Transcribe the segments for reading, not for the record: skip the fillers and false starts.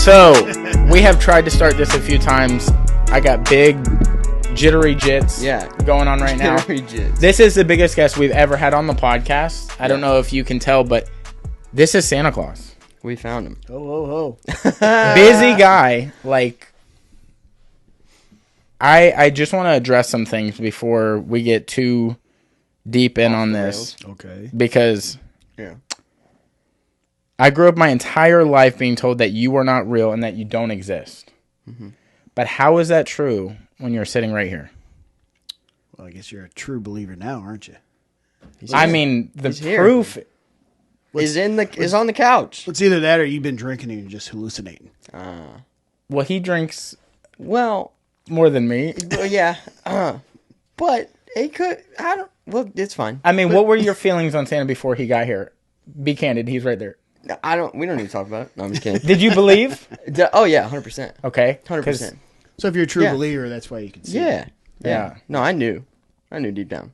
So, we have tried to start this a few times. I got big jittery jits going on right now. Jits. This is the biggest guest we've ever had on the podcast. I don't know if you can tell, but this is Santa Claus. We found him. Oh. Busy guy. Like, I just want to address some things before we get too deep in on this. Okay. Because I grew up my entire life being told that you are not real and that you don't exist. Mm-hmm. But how is that true when you're sitting right here? Well, I guess you're a true believer now, aren't you? I mean, the proof is on the couch. It's either that or you've been drinking and you're just hallucinating. Well, he drinks more than me. Yeah. But it could. Well, it's fine. I mean, what were your feelings on Santa before he got here? Be candid. He's right there. We don't need to talk about it. No, I'm just kidding. Did you believe? Oh yeah, 100%. Okay, 100%. So if you're a true believer, that's why you can see it. Yeah. No, I knew deep down,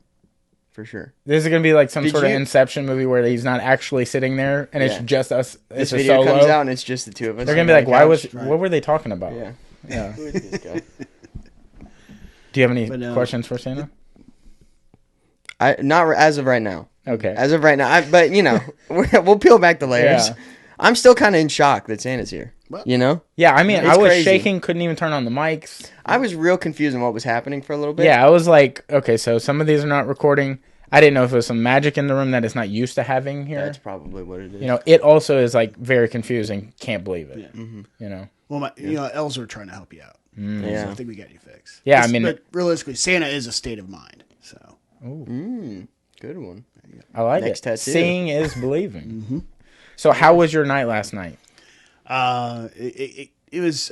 for sure. This is gonna be like some sort of Inception movie where he's not actually sitting there and it's just us. This it's video a solo. comes out and it's just the two of us. They're gonna be like, what were they talking about? Yeah. Who is this guy? Do you have any questions for Santa? Not as of right now. Okay. As of right now, but we'll peel back the layers. Yeah. I'm still kind of in shock that Santa's here. Well, Yeah, I mean, it's I was crazy. shaking, couldn't even turn on the mics. I was real confused on what was happening for a little bit. Yeah, I was like, okay, so some of these are not recording. I didn't know if it was some magic in the room that it's not used to having here. That's probably what it is. It also is like very confusing. Can't believe it. Yeah. Mm-hmm. Well, Els were trying to help you out. Yeah. So I think we got you fixed. Yeah, But realistically, Santa is a state of mind. So. Good one. I like Next it. tattoo. Seeing is believing. So how was your night last night? It was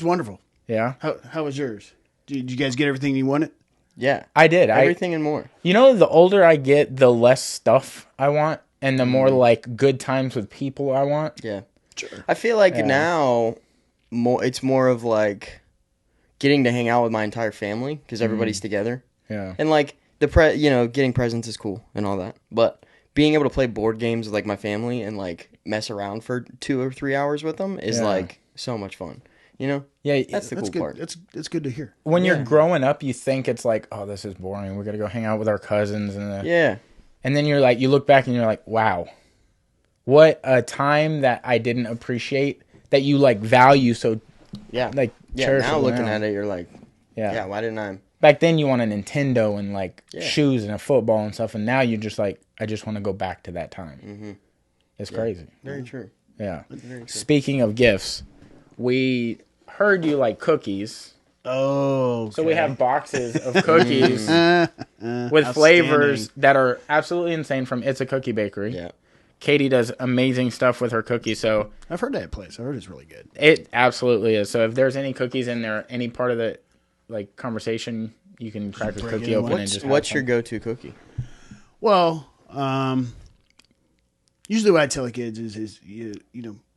wonderful. Yeah, How was yours? Did you guys get everything you wanted? Yeah. I did. Everything and more. The older I get, the less stuff I want, and the more like good times with people I want. Yeah. Sure. I feel like now it's more of like getting to hang out with my entire family because everybody's together. Yeah. And like getting presents is cool and all that. But being able to play board games with like my family and like mess around for 2 or 3 hours with them is like so much fun. Yeah, that's the cool good. part. It's good to hear. When you're growing up, you think it's like, oh, this is boring. We got to go hang out with our cousins and and then you're like, you look back and you're like, wow, what a time that I didn't appreciate that you like value so. Like cherish now it looking at it, you're like, why didn't I? Back then, you want a Nintendo and like shoes and a football and stuff, and now you're just like, I just want to go back to that time. Mm-hmm. It's crazy. Very true. Yeah. Very true. Speaking of gifts, we heard you like cookies. Oh, okay. So we have boxes of cookies with flavors that are absolutely insane from It's a Cookie Bakery. Yeah. Katie does amazing stuff with her cookies, so I've heard that place. I heard it's really good. it absolutely is. So if there's any cookies in there, any part of the like conversation, you can crack a break cookie it open in. and just. What's your go-to cookie? Well, usually what I tell the kids is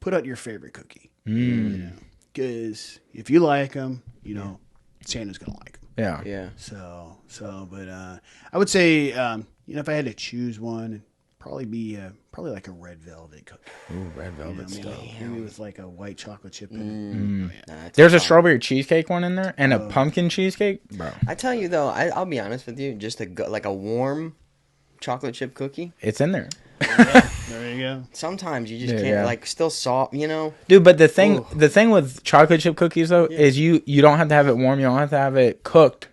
put out your favorite cookie. Because if you like them, Santa's gonna like them. Yeah. Yeah. But I would say if I had to choose one, it'd probably be like a red velvet cookie. Ooh, red velvet stuff. Maybe with like a white chocolate chip in it. Nah, There's a strawberry cheesecake one in there and a pumpkin cheesecake, bro. I tell you though, I'll be honest with you, just like a warm chocolate chip cookie. It's in there. There you go. Sometimes you just can't like still soft, Dude, but the thing with chocolate chip cookies though is you don't have to have it warm. You don't have to have it cooked.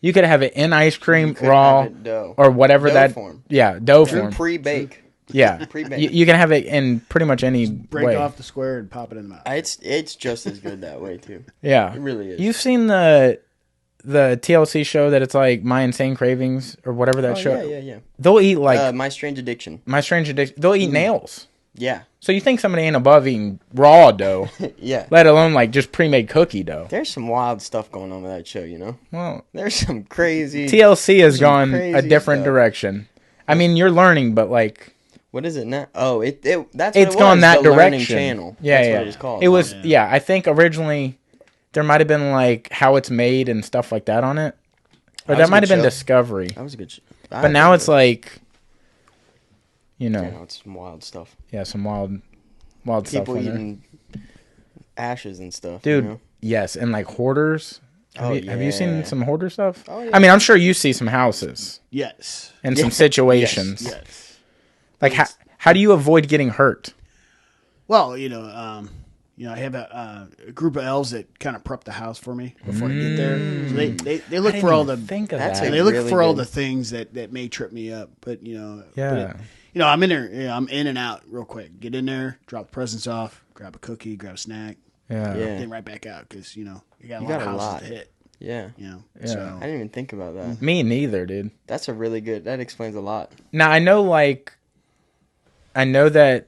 You could have it in ice cream, raw, or whatever dough form. Yeah, dough form. Pre-bake. Yeah, Pre-bake. you can have it in pretty much any Break way. off the square and pop it in the mouth. It's just as good that way too. Yeah, it really is. You've seen the TLC show that it's like My Insane Cravings or whatever that show. Yeah. They'll eat like My Strange Addiction. My Strange Addiction. They'll eat nails. Yeah. So you think somebody ain't above eating raw dough? Yeah. Let alone like just pre-made cookie dough. There's some wild stuff going on with that show, Well, there's some crazy. TLC has gone a different stuff. direction. I mean, you're learning, but like, what is it now? Oh, that's it's what gone that the Learning direction. Channel. Yeah, That's yeah. what it was called. It was I think originally there might have been like how it's made and stuff like that on it, or that might have been Discovery. That was a good show. But now it's like, it's some wild stuff. Yeah, some wild stuff. People eating ashes and stuff. Dude, you know? yes. And like hoarders. Have you seen some hoarder stuff? Oh, yeah. I mean, I'm sure you see some houses. Yes. And some situations. Yes. Like, how do you avoid getting hurt? Well, I have a group of elves that kind of prep the house for me before I get there. So they look for all the they look really for all good. the things that may trip me up. But Yeah. I'm in there. I'm in and out real quick. Get in there, drop the presents off, grab a cookie, grab a snack, then right back out because you got a lot of houses to hit. Yeah. So I didn't even think about that. Me neither, dude. That's a really good. That explains a lot. Now I know that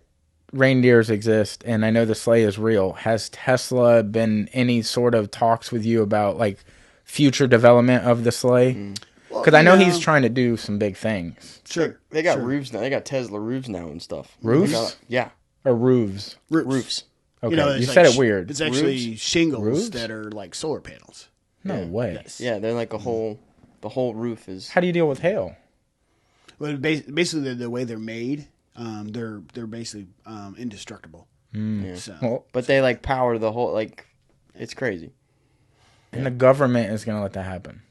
reindeers exist, and I know the sleigh is real. Has Tesla been any sort of talks with you about like future development of the sleigh? Because I know he's trying to do some big things. Sure, They got roofs now. They got Tesla roofs now and stuff. Roofs? Yeah, Or roofs? roofs. Okay, you said it weird. It's actually shingles Roofs? that are like solar panels. No way. Yes. Yeah, they're like the whole roof is. How do you deal with hail? Well, basically the way they're made, they're basically indestructible. Yeah. So Well, But they like power the whole like. It's crazy. and the government is gonna let that happen.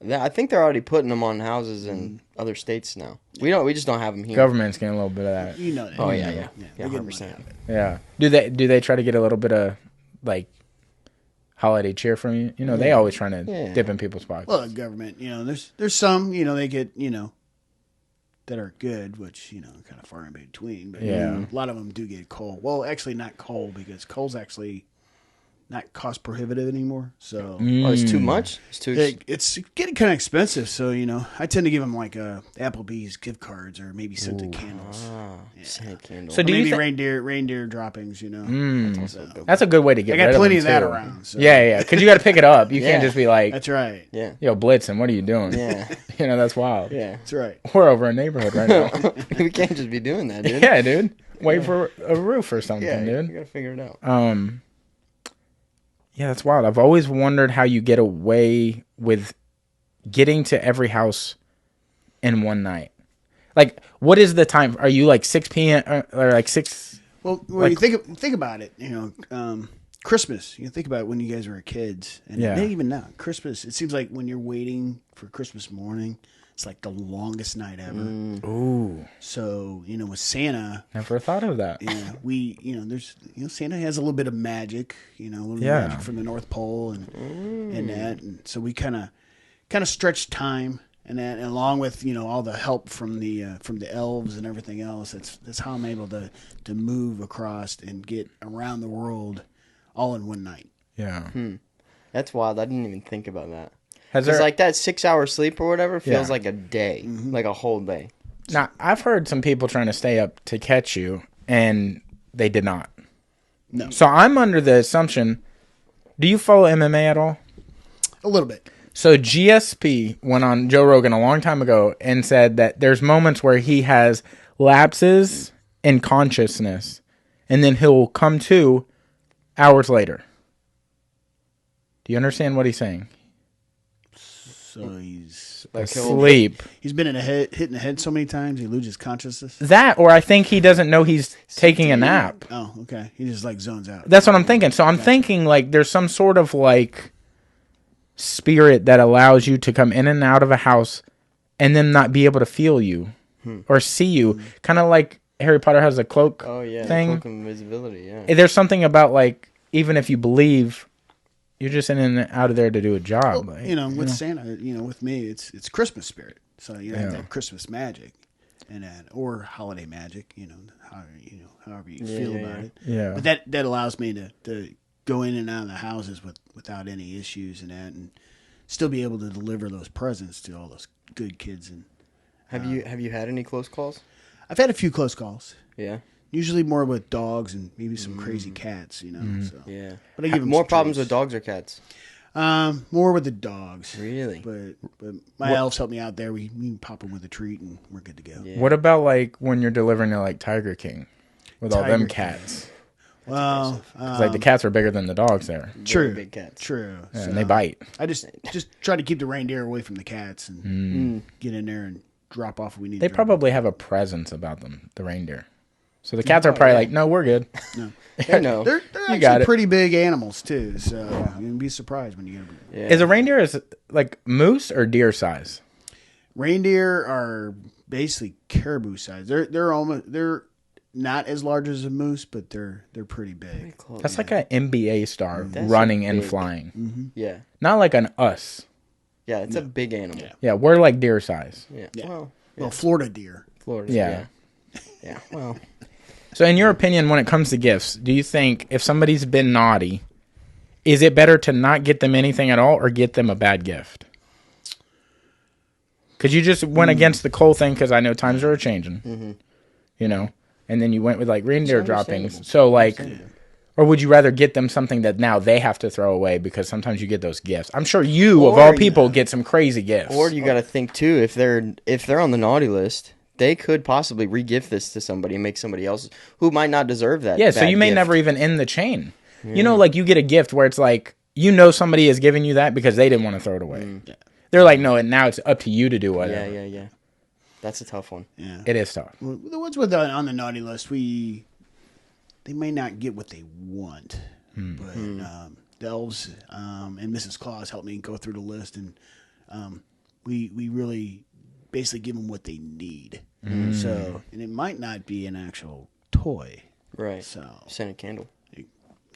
I think they're already putting them on houses in other states now. We just don't have them here. Government's getting a little bit of that. that. Oh You yeah, know yeah, that. yeah, They're 100%. getting money out of it. Yeah. Do they try to get a little bit of like holiday cheer from you? You know, they always trying to dip in people's pockets. Well, the government, there's some, they get, that are good, which, kind of far in between. But Yeah. a lot of them do get coal. Well, actually not coal because coal's actually not cost prohibitive anymore. So Oh, it's too much. It's too. it's getting kind of expensive. So, I tend to give them like Applebee's gift cards or maybe scented candles. Scented candle. So Or do you maybe reindeer droppings, That's a good way to get I got rid plenty of of them that too. around. So. Yeah, because you got to pick it up. You can't just be like, That's right. yeah, yo, Blitzen, what are you doing? yeah, That's wild. yeah. That's right. We're over a neighborhood right now. We can't just be doing that, dude. Yeah, dude. Wait for a roof or something, Yeah, you dude. gotta figure it out. Yeah, that's wild. I've always wondered how you get away with getting to every house in one night. Like, what is the time? Are you like 6 p.m. or like 6? Well, when you think about it, Christmas. You think about when you guys were kids, and maybe even now, Christmas. It seems like when you're waiting for Christmas morning, it's like the longest night ever. Ooh. So with Santa, Never thought of that. there's Santa has a little bit of magic, a little magic from the North Pole and that, and so we kind of stretch time. And that, and along with all the help from the elves and everything else, that's how I'm able to move across and get around the world all in one night. Yeah. That's wild. I didn't even think about that. Has Because there, like that 6-hour sleep or whatever feels like a day, like a whole day. now, I've heard some people trying to stay up to catch you, and they did not. No. So I'm under the assumption, do you follow MMA at all? A little bit. So GSP went on Joe Rogan a long time ago and said that there's moments where he has lapses in consciousness, and then he'll come to hours later. Do you understand what he's saying? So he's Like Asleep. he's been hitting the head so many times he loses consciousness. That, or I think he doesn't know he's taking a nap. Oh, okay. He just like zones out. That's what I'm thinking. So I'm thinking like there's some sort of like spirit that allows you to come in and out of a house and then not be able to feel you or see you. Kind of like Harry Potter has a cloak thing. Cloak of invisibility, yeah. There's something about like, even if you believe, you're just in and out of there to do a job. Well, like, with Santa, with me, it's Christmas spirit. So you have that Christmas magic, and that or holiday magic. However you feel about it. Yeah. But that allows me to go in and out of the houses without any issues and that, and still be able to deliver those presents to all those good kids. And Have you had any close calls? I've had a few close calls. Yeah. Usually more with dogs and maybe some crazy cats. So. Yeah. But I give them more some problems treats. with dogs or cats? More with the dogs. Really? But my elves help me out there. We can pop them with a treat and we're good to go. Yeah. What about like when you're delivering to like Tiger King with all them Tiger cats? Well, 'Cause, like the cats are bigger than the dogs there. true, big cats. true. Yeah, So and they bite. I just try to keep the reindeer away from the cats and get in there and drop off what we need. They to drop probably have a presence about them, the reindeer. So the cats are probably like, no, we're good. No. No. They're actually pretty big animals too, so you'd be surprised when you get them. Yeah. Is a reindeer like moose or deer size? Reindeer are basically caribou size. They're not as large as a moose, but they're pretty big. That's like an NBA star running and flying. Mm-hmm. Yeah. Not like an us. Yeah, it's a big animal. Yeah, we're like deer size. Yeah. Well, Florida deer. Florida. Yeah. Yeah. Well. So in your opinion, when it comes to gifts, do you think if somebody's been naughty, is it better to not get them anything at all or get them a bad gift? Because you just went against the Cole thing because I know times are changing, you know, and then you went with like reindeer droppings. So like, or would you rather get them something that now they have to throw away because sometimes you get those gifts? I'm sure you, of all people, get some crazy gifts. Or you got to think too, if they're on the naughty list, they could possibly re-gift this to somebody and make somebody else who might not deserve that. Yeah, so you may never even end the chain. You know, like you get a gift where it's like, you know somebody is giving you that because they didn't want to throw it away. Yeah. They're like, no, and now it's up to you to do whatever. Yeah. That's a tough one. Yeah. It is tough. Well, the ones on the naughty list, they may not get what they want, but the elves and Mrs. Claus helped me go through the list, and we really basically give them what they need. So, and it might not be an actual toy. Right. So, scented candle.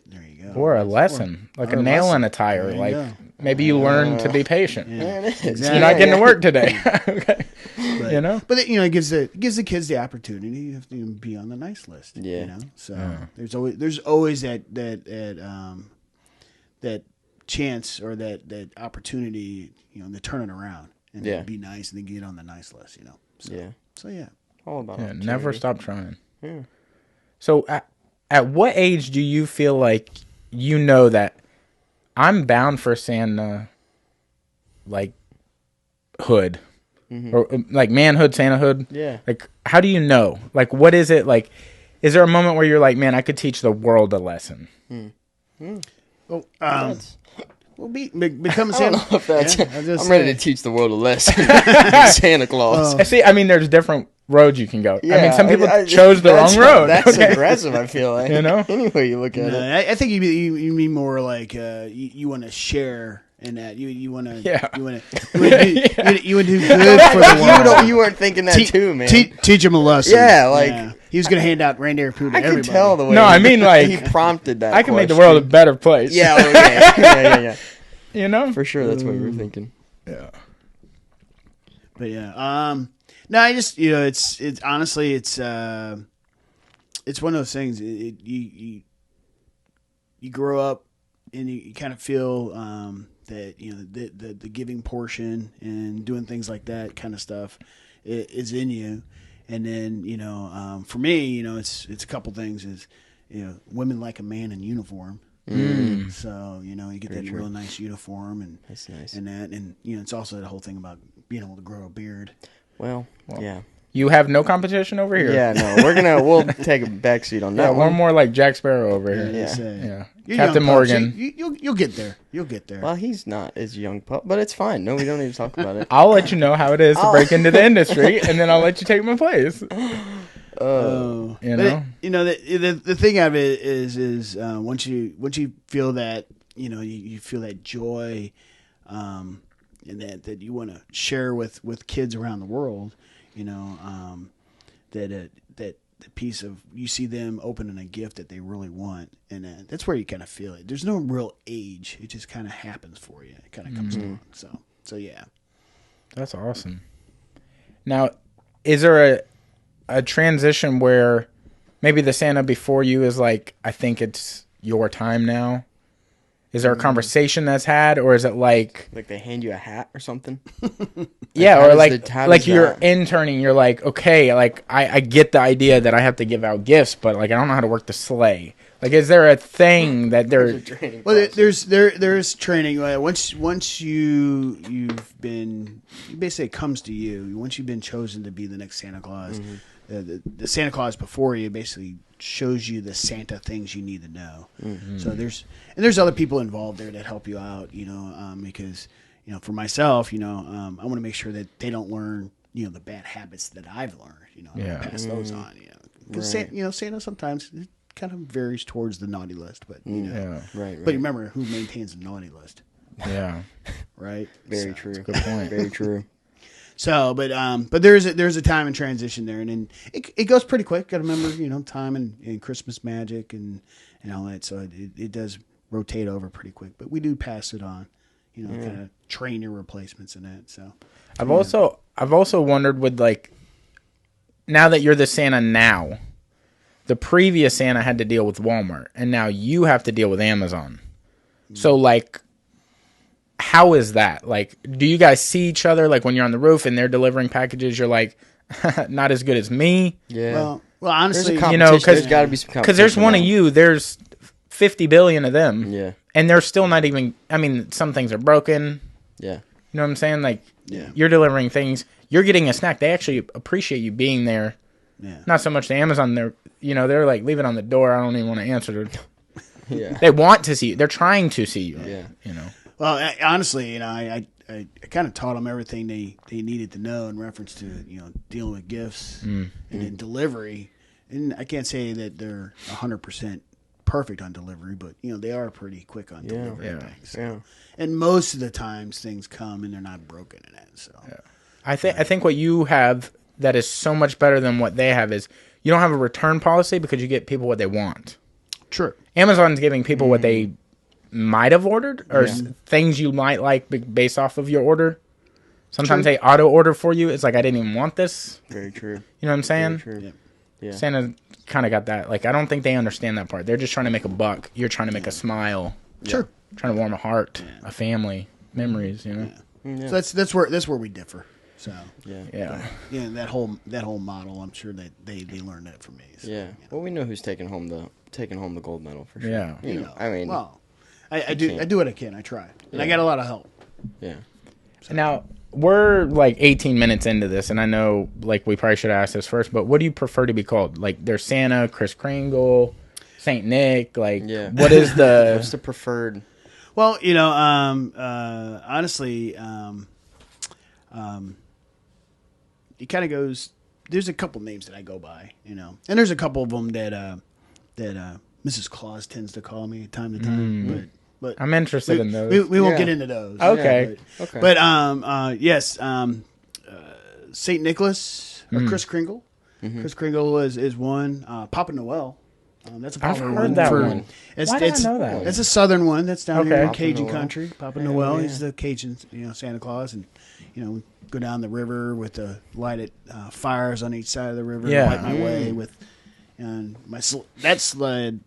There you go. Or a lesson, like a nail in a tire. Like maybe you learn to be patient. Yeah, it is. You're not getting to work today. Okay. But, you know? But it gives the kids the opportunity to be on the nice list. Yeah. You know? So there's always that chance or that opportunity, to turn it around and be nice and then get on the nice list, So yeah. All about it. Never stop trying. Yeah. So at what age do you feel like you know that I'm bound for Santa, like, hood? Or, like, manhood, Santahood? Yeah. Like, how do you know? Like, what is it? Like, is there a moment where you're like, man, I could teach the world a lesson? Well, become I don't Santa. know if that's, Yeah, I'm ready to teach the world a lesson. Santa Claus. See, I mean, there's different roads you can go. Yeah, I mean, some people I chose the wrong road. That's aggressive, I feel like. You know? Any way you look at it. I think you mean more like you want to share in that you want to you want to do good for the world. You weren't thinking that too, man. Teach him a lesson. Yeah, like he was going to hand out reindeer food to everybody. I could tell the way. No, I mean, like, he prompted that. I can make the world a better place. Yeah, okay. yeah. You know? For sure, that's what you were thinking. Yeah. But yeah, no, I just it's honestly it's one of those things. You grow up and you kind of feel that the giving portion and doing things like that kind of stuff is in you, and then for me it's a couple things is women like a man in uniform. So you get that real nice uniform and that's nice. And it's also the whole thing about being able to grow a beard. Well, yeah. You have no competition over here. Yeah, no, we'll take a backseat on that. Yeah, we're more like Jack Sparrow over here. Yeah. You're Captain young, Morgan. You'll get there. You'll get there. Well, he's not as young, pup, but it's fine. No, we don't need to talk about it. I'll let you know how it is to break into the industry, and then I'll let you take my place. The thing of it is once you feel that you feel that joy, and that you want to share with kids around the world, that the piece of you see them opening a gift that they really want, and that's where you kind of feel it. There's no real age; it just kind of happens for you. It kind of comes along. So yeah, that's awesome. Now, is there a transition where maybe the Santa before you is like, I think it's your time now? Is there a conversation that's had, or is it like they hand you a hat or something? Yeah, or like you're interning, you're like, okay, like I get the idea that I have to give out gifts, but like I don't know how to work the sleigh. Like, is there a thing that there? Well, there's training. Once you've been, basically it comes to you. Once you've been chosen to be the next Santa Claus, the Santa Claus before you basically shows you the Santa things you need to know. So there's other people involved there that help you out. Because for myself, I want to make sure that they don't learn the bad habits that I've learned. Pass those on. because Santa sometimes it kind of varies towards the naughty list, but right. But remember, who maintains the naughty list? Yeah, right. Very true. Good point. Very true. So, but there's a time in transition there, and then it goes pretty quick. Got to remember, time and Christmas magic and all that. So it does rotate over pretty quick, but we do pass it on, kind of train your replacements in that. So I've also wondered with like, now that you're the Santa now, the previous Santa had to deal with Walmart, and now you have to deal with Amazon. So like, how is that? Like, do you guys see each other? Like when you're on the roof and they're delivering packages, you're like, not as good as me. Yeah. Well, honestly, because there's got to be some competition. Because there's one of you, there's 50 billion of them. Yeah. And they're still not even. I mean, some things are broken. Yeah. You know what I'm saying? Like, you're delivering things. You're getting a snack. They actually appreciate you being there. Yeah. Not so much the Amazon. They're like, leave it on the door. I don't even want to answer. Yeah. They want to see you. They're trying to see you. Yeah. Well, honestly, I kind of taught them everything they needed to know in reference to dealing with gifts and then delivery. And I can't say that they're 100% perfect on delivery, but they are pretty quick on delivering things. So. Yeah. And most of the times things come and they're not broken in it. So I think what you have that is so much better than what they have is you don't have a return policy because you get people what they want. True. Amazon's giving people what they might have ordered or things you might like based off of your order. Sometimes they auto order for you. It's like, I didn't even want this. Very true. You know what I'm saying? Very true. Yeah. Santa kind of got that. Like, I don't think they understand that part. They're just trying to make a buck. You're trying to make a smile. Sure. Trying to warm a heart, a family, memories, Yeah. So that's where we differ. So yeah. That whole model, I'm sure that they learned that from me. So, yeah. Well, we know who's taking home the gold medal for sure. Yeah. I mean, well, I do what I can. I try, and I got a lot of help. Yeah. So. Now we're like 18 minutes into this, and I know like we probably should have asked this first, but what do you prefer to be called? Like, there's Santa, Kris Kringle, Saint Nick. Like, what is the what's the preferred? Well, honestly, it kind of goes. There's a couple names that I go by, and there's a couple of them that Mrs. Claus tends to call me time to time. But I'm interested in those. We won't get into those. Okay. But yes, Saint Nicholas or Kris Kringle. Kris Kringle is one. Papa Noel. That's a popular one. I've heard that one. Why did I know that? It's a southern one that's down here in Cajun country. Papa Noel, he's the Cajun, Santa Claus, and we go down the river with the lighted fires on each side of the river. Yeah. Light my way with, and that sled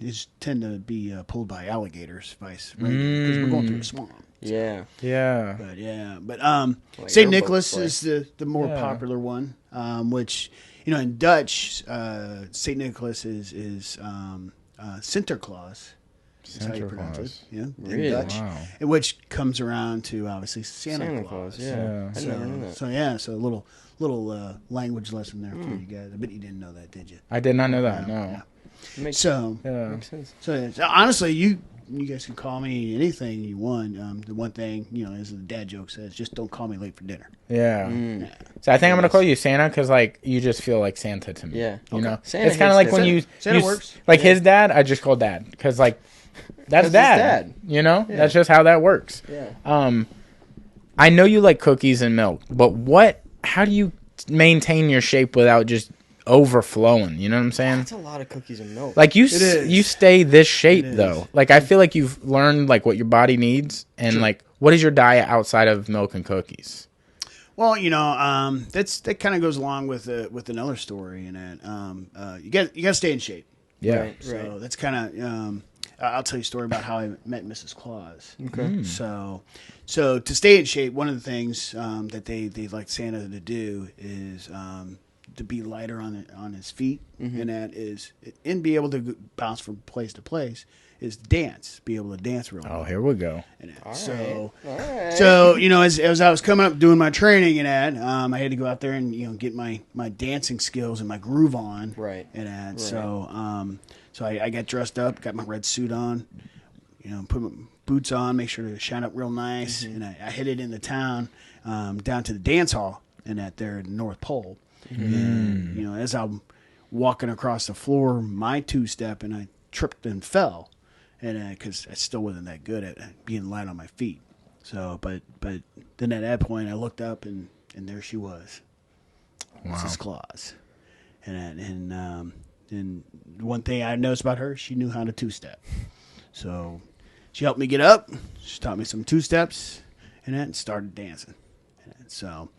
is tend to be pulled by alligators, because we're going through a swamp. So. Yeah. But Saint Nicholas is the more popular one, which. In Dutch, Saint Nicholas is Sinterklaas. That's how you pronounce it. Yeah, really? In Dutch, Wow. which comes around to obviously Santa Claus. Yeah. I never knew that. So a little language lesson there for you guys. I bet you didn't know that, did you? I did not know that. No. Makes sense. So honestly, you guys can call me anything you want. The one thing, as the dad joke says, just don't call me late for dinner. Yeah. So I think I'm gonna call you Santa because like you just feel like Santa to me. Yeah. You know, Santa it's kind of like when Santa works. Like his dad, I just call Dad because like that's dad. You know, that's just how that works. Yeah. I know you like cookies and milk, but how do you maintain your shape without just overflowing? You know what I'm saying? That's a lot of cookies and milk. Like you stay this shape though. Like I feel like you've learned like what your body needs and like what is your diet outside of milk and cookies? Well, that kind of goes along with another story in that you got to stay in shape. Yeah. Right. So that's kind of I'll tell you a story about how I met Mrs. Claus. Okay. So to stay in shape, one of the things that they like Santa to do is to be lighter on his feet, and that is and be able to bounce from place to place is dance, be able to dance really well. Oh, here we go. And All so right. as I was coming up doing my training and that, I had to go out there and get my dancing skills and my groove on. Right. And that. Right. So I got dressed up, got my red suit on, put my boots on, make sure to shine up real nice, and I headed into town, down to the dance hall and that there at the North Pole. And as I'm walking across the floor, my two-step, and I tripped and fell, and because I still wasn't that good at being light on my feet. So, but then at that point, I looked up, and there she was, Mrs. Claus, and one thing I noticed about her, she knew how to two-step. So she helped me get up. She taught me some two-steps, and then started dancing. And so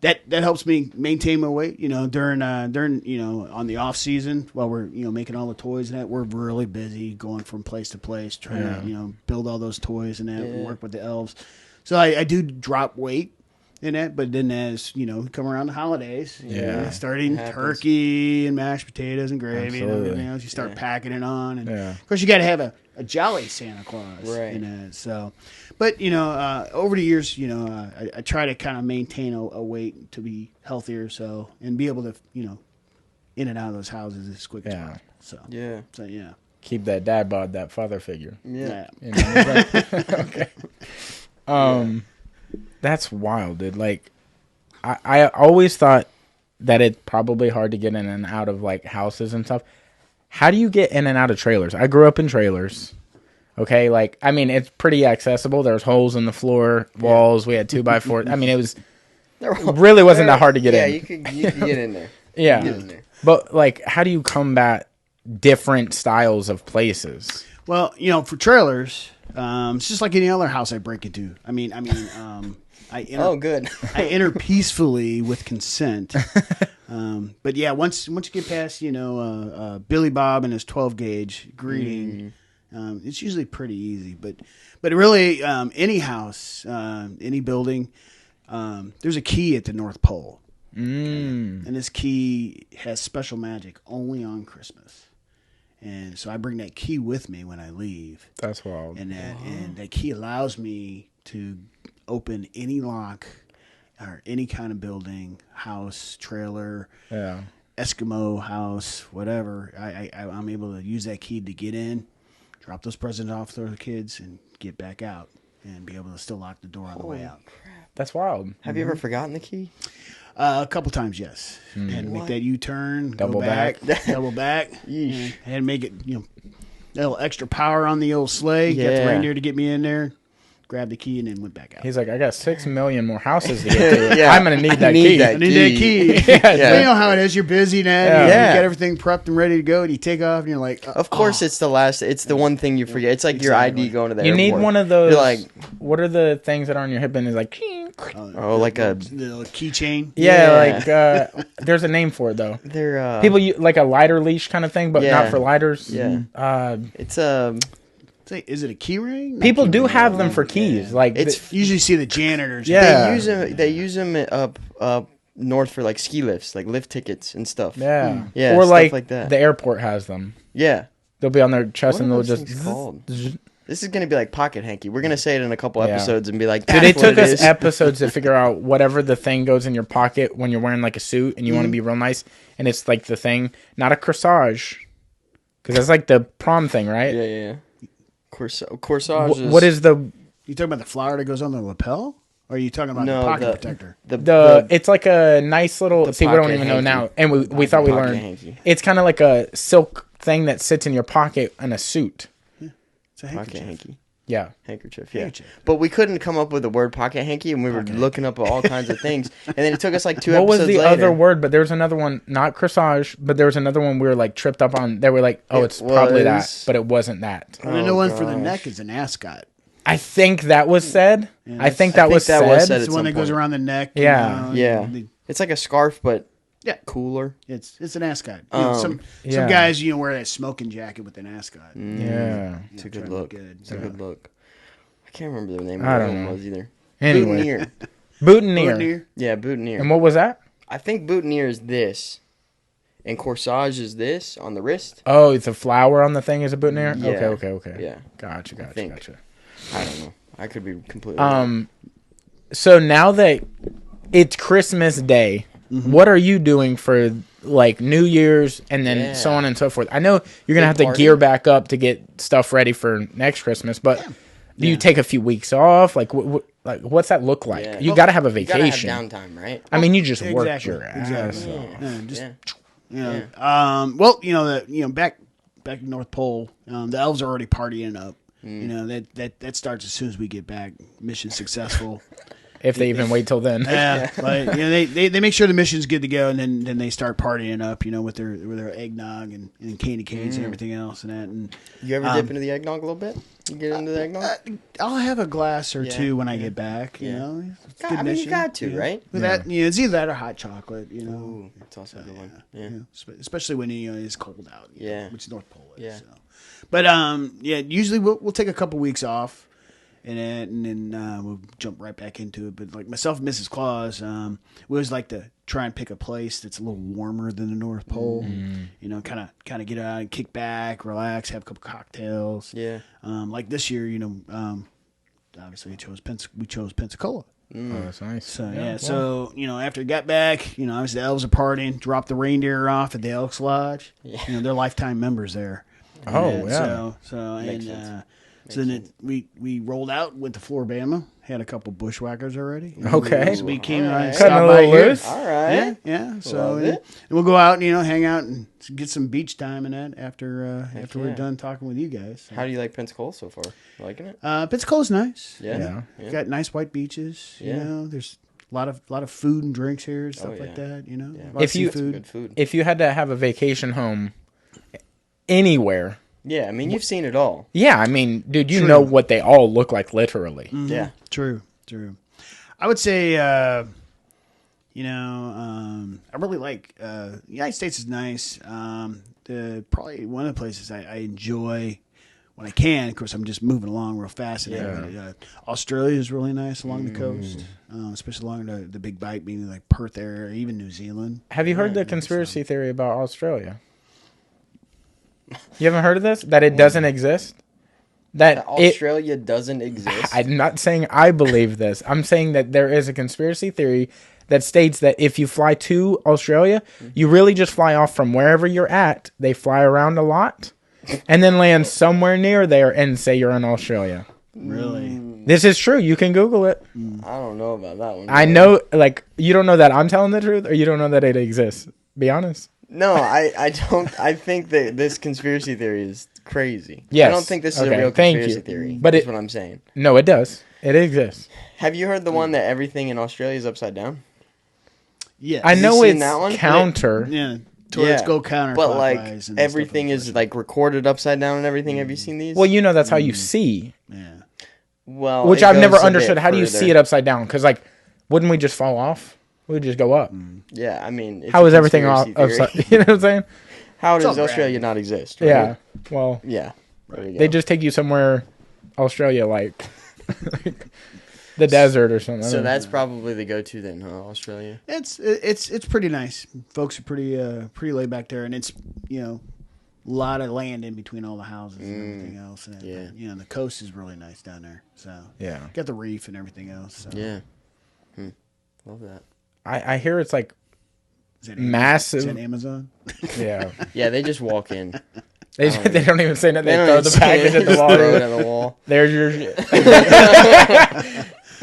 that helps me maintain my weight. During on the off season while we're making all the toys and that, we're really busy going from place to place trying to build all those toys and that, and work with the elves. So I do drop weight in that, but then as come around the holidays, start eating turkey and mashed potatoes and gravy and everything else. You start packing it on, and of course you got to have a jolly Santa Claus, right? So, but over the years, I try to kind of maintain a weight to be healthier, and be able to in and out of those houses as quick as possible. So yeah, keep that dad bod, that father figure. Okay. That's wild, dude. Like, I always thought that it's probably hard to get in and out of, like, houses and stuff. How do you get in and out of trailers? I grew up in trailers. Okay, like, I mean, it's pretty accessible. There's holes in the floor, walls. We had 2x4. I mean, it really wasn't that hard to get in. Yeah, you could get in there. Yeah. Get in there. But, like, how do you combat different styles of places? Well, for trailers, it's just like any other house I break into. I enter peacefully with consent. But yeah, once you get past, Billy Bob and his 12 gauge greeting, it's usually pretty easy. But really, any house, any building, there's a key at the North Pole, and this key has special magic only on Christmas. And so I bring that key with me when I leave. That's wild. And that key allows me to open any lock or any kind of building, house, trailer, Eskimo house, whatever. I'm able to use that key to get in, drop those presents off to the kids, and get back out and be able to still lock the door on the way out. Crap. That's wild. Have you ever forgotten the key? A couple times, yes. Had to make that U-turn, double back, and make it, a little extra power on the old sleigh. Got the reindeer to get me in there. Grabbed the key and then went back out. He's like, I got 6 million more houses to get to. I'm going to need that key. I need that key. You know how it is. You're busy now. You get everything prepped and ready to go, and you take off, and you're like, of course, it's the one thing you forget. It's like your ID going to the airport. You need one of those. You're like, what are the things that are on your hip? And it's like, like a keychain. Yeah, like there's a name for it though. They're people use like a lighter leash kind of thing, but not for lighters. Yeah, it's Is it a key ring? People do have them for keys. Like it's usually see the janitors. Yeah, they use them up north for like ski lifts, like lift tickets and stuff. Yeah, yeah, or stuff like that. The airport has them. Yeah, they'll be on their chest and they'll just. This is gonna be like pocket hanky. We're gonna say it in a couple episodes and be like, dude, it took us episodes to figure out whatever the thing goes in your pocket when you're wearing like a suit and you want to be real nice, and it's like the thing, not a corsage, because that's like the prom thing, right? Yeah. Corsage. What is the? You talking about the flower that goes on the lapel? Or are you talking about the pocket protector? It's like a nice little. See, we don't even know now, and we thought we learned. Hanky. It's kind of like a silk thing that sits in your pocket in a suit. Yeah, it's a handkerchief. Pocket hanky. Yeah, handkerchief. Yeah, but we couldn't come up with the word pocket hanky, and we were looking up all kinds of things, and then it took us like 2 episodes. What was the other word? But there was another one, not corsage, but there was another one we were like tripped up on. They were like, it's probably that, but it wasn't that. And the one for the neck is an ascot. I think that was said. Yeah, I think that was said. It's the one that goes around the neck. Yeah, it's like a scarf, but cooler. It's an ascot. Some guys wear that smoking jacket with an ascot. Yeah, it's a good look. It's a good look. I can't remember the name of the one was either. Anyway. Boutonniere. Boutonniere. Yeah, boutonniere. And what was that? I think boutonniere is this. And corsage is this on the wrist. Oh, it's a flower on the thing is a boutonniere? Yeah. Okay. Yeah. Gotcha. I don't know. I could be completely wrong. So now that it's Christmas Day, what are you doing for like New Year's and then so on and so forth? I know you're going to have to gear back up to get stuff ready for next Christmas, but do you take a few weeks off? Like, Like, what's that look like? Yeah. You got to have a vacation. You got to have downtime, right? I mean, you just worked your ass off. Back to North Pole, the elves are already partying up. That starts as soon as we get back. Mission successful. If they even wait till then. Yeah, like they make sure the mission's good to go, and then they start partying up, with their eggnog and candy canes and everything else and that. And you ever dip into the eggnog a little bit? You get into the eggnog? I'll have a glass or two when I get back. It's good mission. You got to, right? With that, it's either that or hot chocolate. Ooh, it's also a good one. Yeah, especially when it's cold out. Which North Pole is. Yeah. So. But usually we'll take a couple weeks off. And then we'll jump right back into it. But like myself and Mrs. Claus, we always like to try and pick a place that's a little warmer than the North Pole. Kind of get out and kick back, relax, have a couple cocktails. Yeah. Like this year, obviously we chose Pensacola. Oh, that's nice. So so after we got back, obviously the elves are partying. Dropped the reindeer off at the Elks Lodge. Yeah. They're lifetime members there. Oh yeah. So then we rolled out, went to Floribama, had a couple bushwhackers already. Okay. So we came and stopped by here. All right. Yeah. So and we'll go out and hang out and get some beach time and that after we're done talking with you guys. So. How do you like Pensacola so far? Liking it? Pensacola's nice. Yeah. Got nice white beaches. There's a lot of food and drinks here and stuff like that. Good food. If you had to have a vacation home anywhere. Yeah, I mean, you've seen it all. Yeah, I mean, dude, you know what they all look like, literally. Mm-hmm. Yeah. True. I would say, I really like, the United States is nice. Probably one of the places I enjoy when I can. Of course, I'm just moving along real fast. And Australia is really nice along the coast, especially along the Big Bite, meaning like Perth area, even New Zealand. Have you heard the conspiracy theory about Australia? You haven't heard of this? That it doesn't exist? That Australia doesn't exist? I'm not saying I believe this. I'm saying that there is a conspiracy theory that states that if you fly to Australia, you really just fly off from wherever you're at. They fly around a lot and then land somewhere near there and say you're in Australia. Really? This is true. You can Google it. I don't know about that one. I know, you don't know that I'm telling the truth, or you don't know that it exists. Be honest. No, I don't. I think that this conspiracy theory is crazy. Yes. I don't think this is a real conspiracy theory. But that's what I'm saying. No, it does. It exists. Have you heard the one that everything in Australia is upside down? Yeah, I know it's that one? Counter. Tourists go counterclockwise. But like everything is like recorded upside down and everything. Have you seen these? Well, that's how you see. Yeah. Well, which I've never understood. How do you see it upside down? Because wouldn't we just fall off? We would just go up. Yeah, I mean, how is everything upside? You know what I'm saying? How does Australia not exist? Right? Yeah. Well. Yeah. They just take you somewhere, Australia, like the desert or something. So that's probably the go-to then, huh? Australia. It's pretty nice. Folks are pretty laid back there, and it's a lot of land in between all the houses and everything else. And the coast is really nice down there. So got the reef and everything else. So. Yeah. Love that. I hear it's like massive. Is that Amazon? Yeah. Yeah, they just walk in. They don't even say nothing. They throw the package at the wall. Throw it at the wall. There's your shit.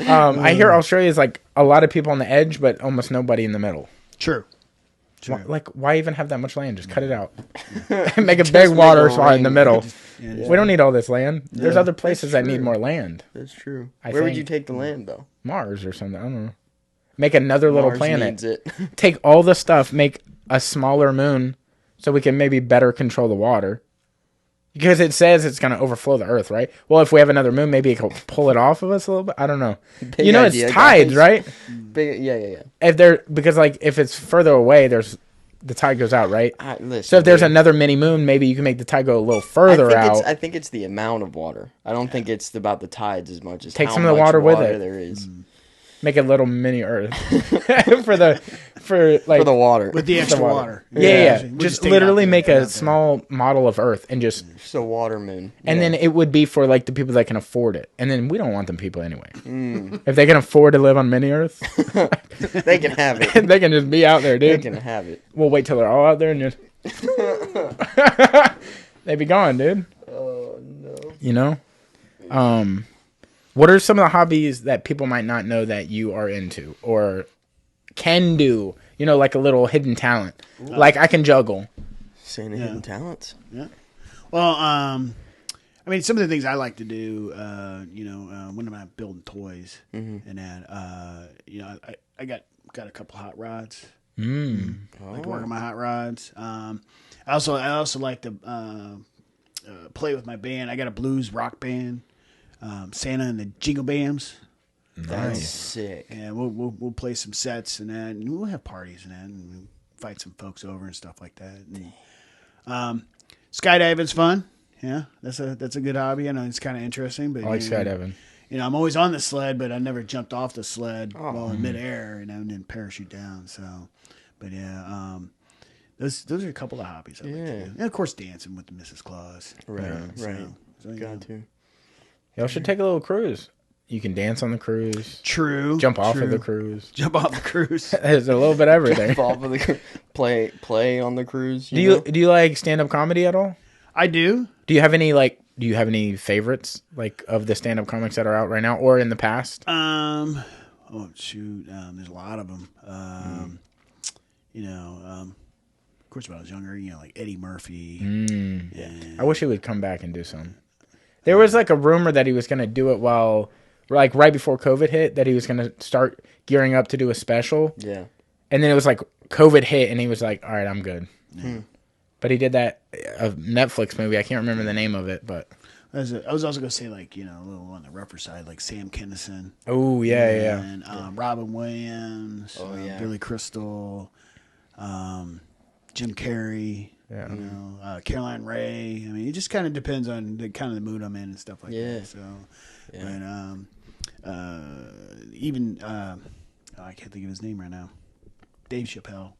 I hear Australia is like a lot of people on the edge, but almost nobody in the middle. True. Why even have that much land? Just cut it out. Make a big water spot in the middle. We don't need all this land. There's other places that need more land. That's true. Where would you take the land, though? Mars or something. I don't know. Make another little planet. Needs it. Take all the stuff, make a smaller moon so we can maybe better control the water. Because it says it's going to overflow the Earth, right? Well, if we have another moon, maybe it can pull it off of us a little bit. I don't know. Big idea, it's tides, right? Yeah. If it's further away, the tide goes out, right? So if there's another mini moon, maybe you can make the tide go a little further out. I think it's the amount of water. I don't think it's about the tides as much as take how some of the much water with it. There is. Make a little mini Earth for the water with the extra water. Yeah. Just literally make a small model of Earth and just a water moon. And then it would be for the people that can afford it. And then we don't want them people anyway. If they can afford to live on mini Earth, they can have it. They can just be out there, dude. They can have it. We'll wait till they're all out there and just they be gone, dude. Oh no. What are some of the hobbies that people might not know that you are into or can do? You know, like a little hidden talent. Like I can juggle. Saying hidden talents. Yeah. Well, I mean, some of the things I like to do, when I'm out building toys and that, I got a couple hot rods. I like to work on my hot rods. I also like to play with my band. I got a blues rock band, Santa and the Jingle Bams. That's sick. Yeah, we'll play some sets and that, and we'll have parties and that, and we'll invite some folks over and stuff like that. And, skydiving's fun. Yeah, that's a good hobby. I know it's kind of interesting, but I like skydiving. You know, I'm always on the sled, but I never jumped off the sled while in midair, and then parachute down. So, but yeah, those are a couple of hobbies I like to do. And of course, dancing with the Mrs. Claus. Right. So, Got to. Y'all should take a little cruise. You can dance on the cruise. True. Jump off of the cruise. Jump off the cruise. There's a little bit of everything. Jump off of the play on the cruise. Do you like stand-up comedy at all? I do. Do you have any favorites like of the stand-up comics that are out right now or in the past? Oh shoot, there's a lot of them. Of course, when I was younger, like Eddie Murphy. Yeah. I wish he would come back and do some. There was like a rumor that he was going to do it while, like right before COVID hit, that he was going to start gearing up to do a special. Yeah. And then it was like COVID hit, and he was like, "All right, I'm good." But he did that Netflix movie. I can't remember the name of it, but I was also going to say, like, a little on the rougher side, like Sam Kinison. Oh, yeah. And Robin Williams. Billy Crystal. Jim Carrey. Yeah. Caroline Ray. I mean, it just kind of depends on the kind of the mood I'm in and stuff like that. So, even I can't think of his name right now. Dave Chappelle.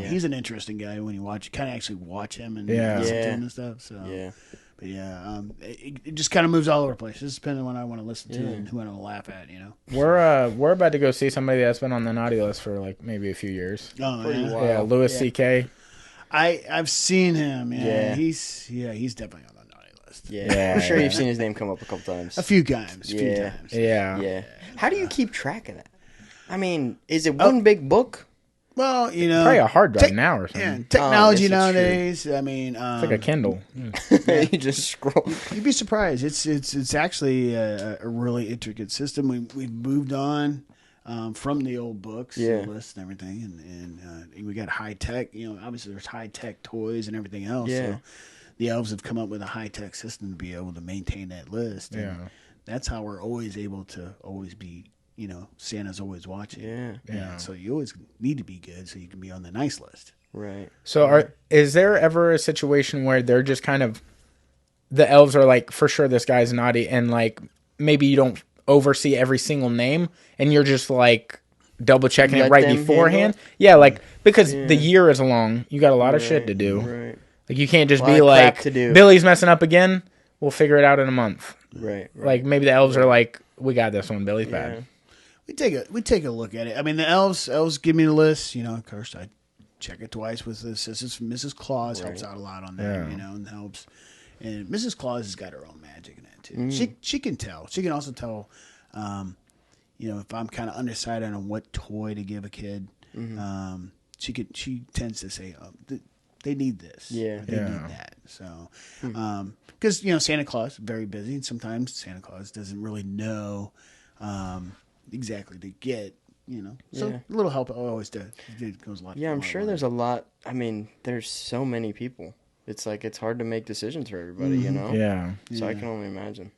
He's an interesting guy when you kind of actually watch him and listen to him and stuff. So but it just kind of moves all over the place. Just depending on what I want to listen to and who I want to laugh at. We're about to go see somebody that's been on the naughty list for like maybe a few years. Oh yeah, Louis C.K. I've seen him. Yeah, he's definitely on the naughty list. Yeah, I'm sure you've seen his name come up a couple times. A few times. Yeah. How do you keep track of that? I mean, is it one big book? Well, probably a hard drive now or something. Yeah, technology nowadays. I mean, it's like a Kindle. You just scroll. You'd be surprised. It's actually a really intricate system. We've moved on from the old books, lists and everything, and we got high tech. Obviously there's high tech toys and everything else. Yeah. So the elves have come up with a high tech system to be able to maintain that list. And that's how we're always able to always be. Santa's always watching. Yeah. So you always need to be good so you can be on the nice list. Right. So is there ever a situation where they're just kind of, the elves are like, for sure this guy's naughty, and like maybe you don't oversee every single name and you're just like double checking it right beforehand? Yeah, like because the year is long. You got a lot of shit to do. Right. Like you can't just be like, Billy's messing up again. We'll figure it out in a month. Right. Like maybe the elves are like, we got this one. Billy's bad. We take a look at it. I mean, the elves give me the list. Of course, I check it twice with the assistance from Mrs. Claus. Helps out a lot on that. And helps. And Mrs. Claus has got her own magic in that too. She can tell. She can also tell. If I'm kind of undecided on what toy to give a kid, she tends to say, they need this. They need that. So, because Santa Claus very busy, and sometimes Santa Claus doesn't really know. Exactly to get, so a little help always does. It goes a lot. Yeah, I'm sure there's a lot. I mean, there's so many people. It's like it's hard to make decisions for everybody, Yeah. So I can only imagine.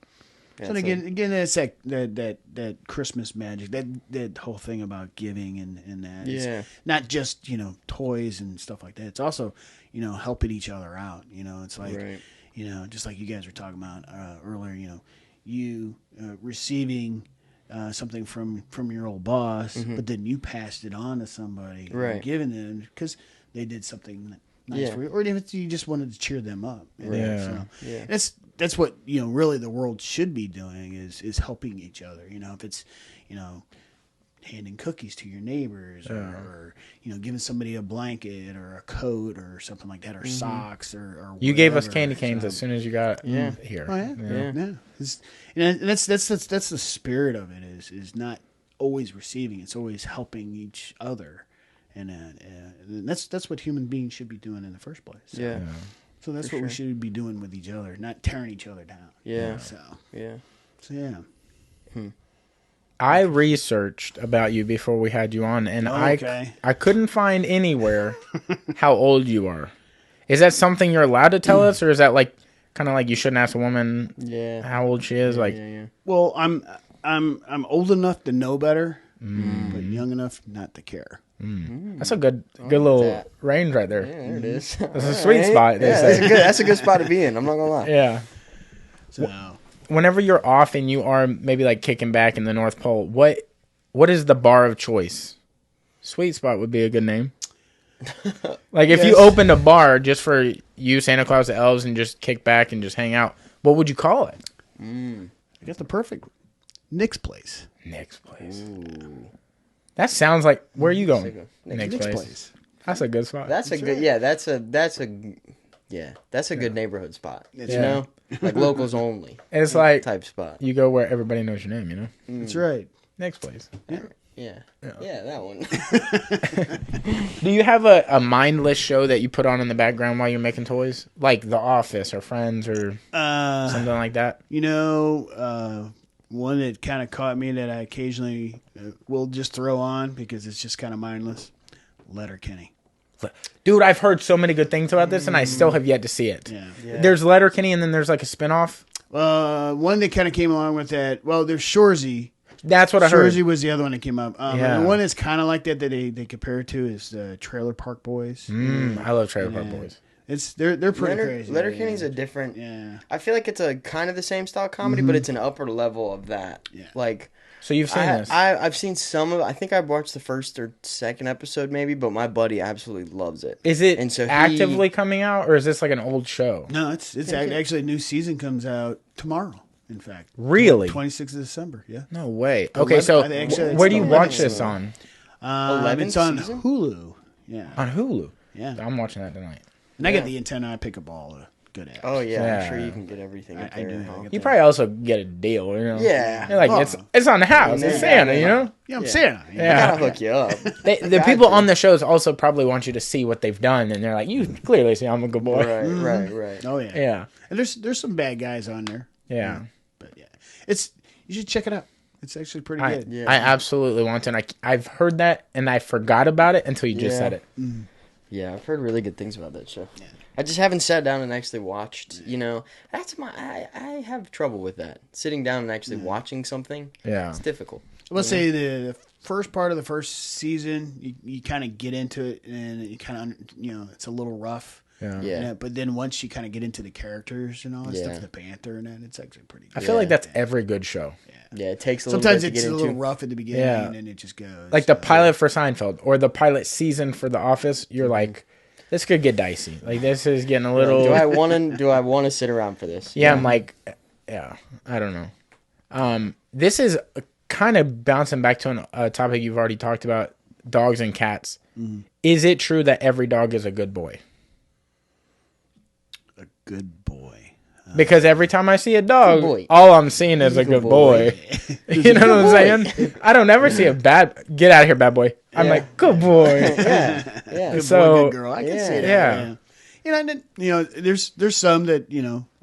Yeah, so again, that's that Christmas magic, that whole thing about giving and that. Yeah. It's not just toys and stuff like that. It's also helping each other out. It's like just like you guys were talking about earlier. You receiving. Something from your old boss, but then you passed it on to somebody, giving them because they did something nice for you, or even if you just wanted to cheer them up. That's what really the world should be doing is helping each other. If it's handing cookies to your neighbors, or giving somebody a blanket or a coat or something like that, or socks or you gave us candy canes as soon as you got here. Oh yeah. That's the spirit of it is not always receiving; it's always helping each other, and that's what human beings should be doing in the first place. So, so that's what we should be doing with each other, not tearing each other down. Yeah. So yeah. I researched about you before we had you on, and I couldn't find anywhere how old you are. Is that something you're allowed to tell us, or is that like kind of like you shouldn't ask a woman how old she is? Well, I'm old enough to know better, but young enough not to care. That's a good little range right there. Yeah, there it is. That's a sweet spot. That's a good spot to be in. I'm not gonna lie. Yeah. So. Whenever you're off and you are maybe like kicking back in the North Pole, what is the bar of choice? Sweet spot would be a good name. Like if you opened a bar just for you, Santa Claus, the elves, and just kick back and just hang out, what would you call it? I guess the perfect Nick's place. Nick's place. Ooh. That sounds like where are you going? Nick's place. That's a good spot. That's a good. Yeah, that's a good neighborhood spot. You know, like locals only. It's like type spot. You go where everybody knows your name. You know. That's right. Next place. Yeah, that one. Do you have a mindless show that you put on in the background while you're making toys, like The Office or Friends or something like that? One that kind of caught me that I occasionally will just throw on because it's just kind of mindless. Letterkenny. Dude, I've heard so many good things about this, and I still have yet to see it. Yeah. There's Letterkenny, and then there's like a spinoff. One that kind of came along with that. Well, there's Shoresy. That's what I heard. Shoresy was the other one that came up. And the one that's kind of like that they compare it to is the Trailer Park Boys. I love Trailer Park Boys. They're pretty crazy. Letterkenny's a different. Yeah. I feel like it's a kind of the same style comedy, but it's an upper level of that. Yeah. Like. So you've seen this? I've seen some of it. I think I watched the first or second episode maybe, but my buddy absolutely loves it. Is it actively coming out, or is this like an old show? No, it's actually a new season comes out tomorrow, in fact. Really? 26th of December, yeah. No way. Okay, so where do you watch this on? It's on Hulu. Yeah. On Hulu? Yeah. I'm watching that tonight. And I get the antenna, I pick up all the good apps. Oh, yeah. I'm sure you can get everything up there. You probably also get a deal, you know? Yeah. You're like, it's on the house. It's Santa, you know? Yeah, I'm Santa. Yeah. I gotta hook you up. The people on the shows also probably want you to see what they've done, and they're like, you clearly see I'm a good boy. Right. Oh, yeah. Yeah. And there's some bad guys on there. Yeah. But, yeah. You should check it out. It's actually pretty good. Yeah. I absolutely want to, and I've heard that, and I forgot about it until you just said it. Yeah, I've heard really good things about that show. Yeah. I just haven't sat down and actually watched, that's I have trouble with that. Sitting down and actually watching something. Yeah. It's difficult. Let's say the first part of the first season, you kind of get into it and you kind of, it's a little rough. Yeah. But then once you kind of get into the characters and all that stuff, the banter and that, it's actually pretty good. I feel like that's every good show. Yeah, it takes a little Sometimes bit to get into. Sometimes it's a little rough at the beginning and then it just goes. Like the pilot for Seinfeld or the pilot season for The Office, you're like, this could get dicey. Like this is getting a little. Do I want to sit around for this? Yeah, I'm like, I don't know. This is kind of bouncing back to a topic you've already talked about: dogs and cats. Is it true that every dog is a good boy? A good boy. Because every time I see a dog, all I'm seeing is a good boy. You know what I'm saying? I don't ever see a bad. Get out of here, bad boy. I'm like, good boy. Yeah. Good boy, good girl. I can say that. Yeah. There's some that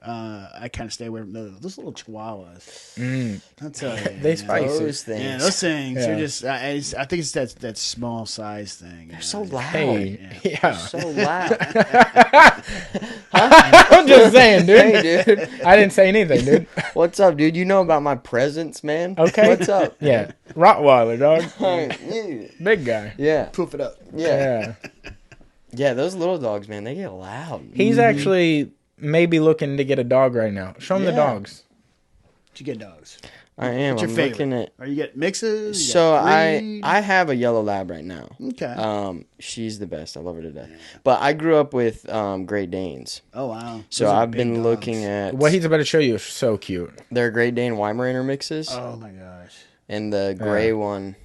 I kind of stay away from those little chihuahuas. I'll tell you, they spicy. Those things. Yeah, those things are just. I think it's that small size thing. They're so loud. Hey, They're so loud. I'm just saying, dude. Hey, dude. I didn't say anything, dude. What's up, dude? You know about my presence, man. Okay. What's up? Yeah, Rottweiler, dog. Big guy. Yeah. Poof it up. Yeah. Yeah, those little dogs, man, they get loud. He's actually maybe looking to get a dog right now. Show him the dogs. Did you get dogs? I am. What's your favorite? Are you getting mixes? So I have a yellow lab right now. Okay. She's the best. I love her to death. But I grew up with Great Danes. Oh wow. So I've been looking at what he's about to show you is so cute. They're Great Dane Weimaraner mixes. Oh my gosh. And the gray one.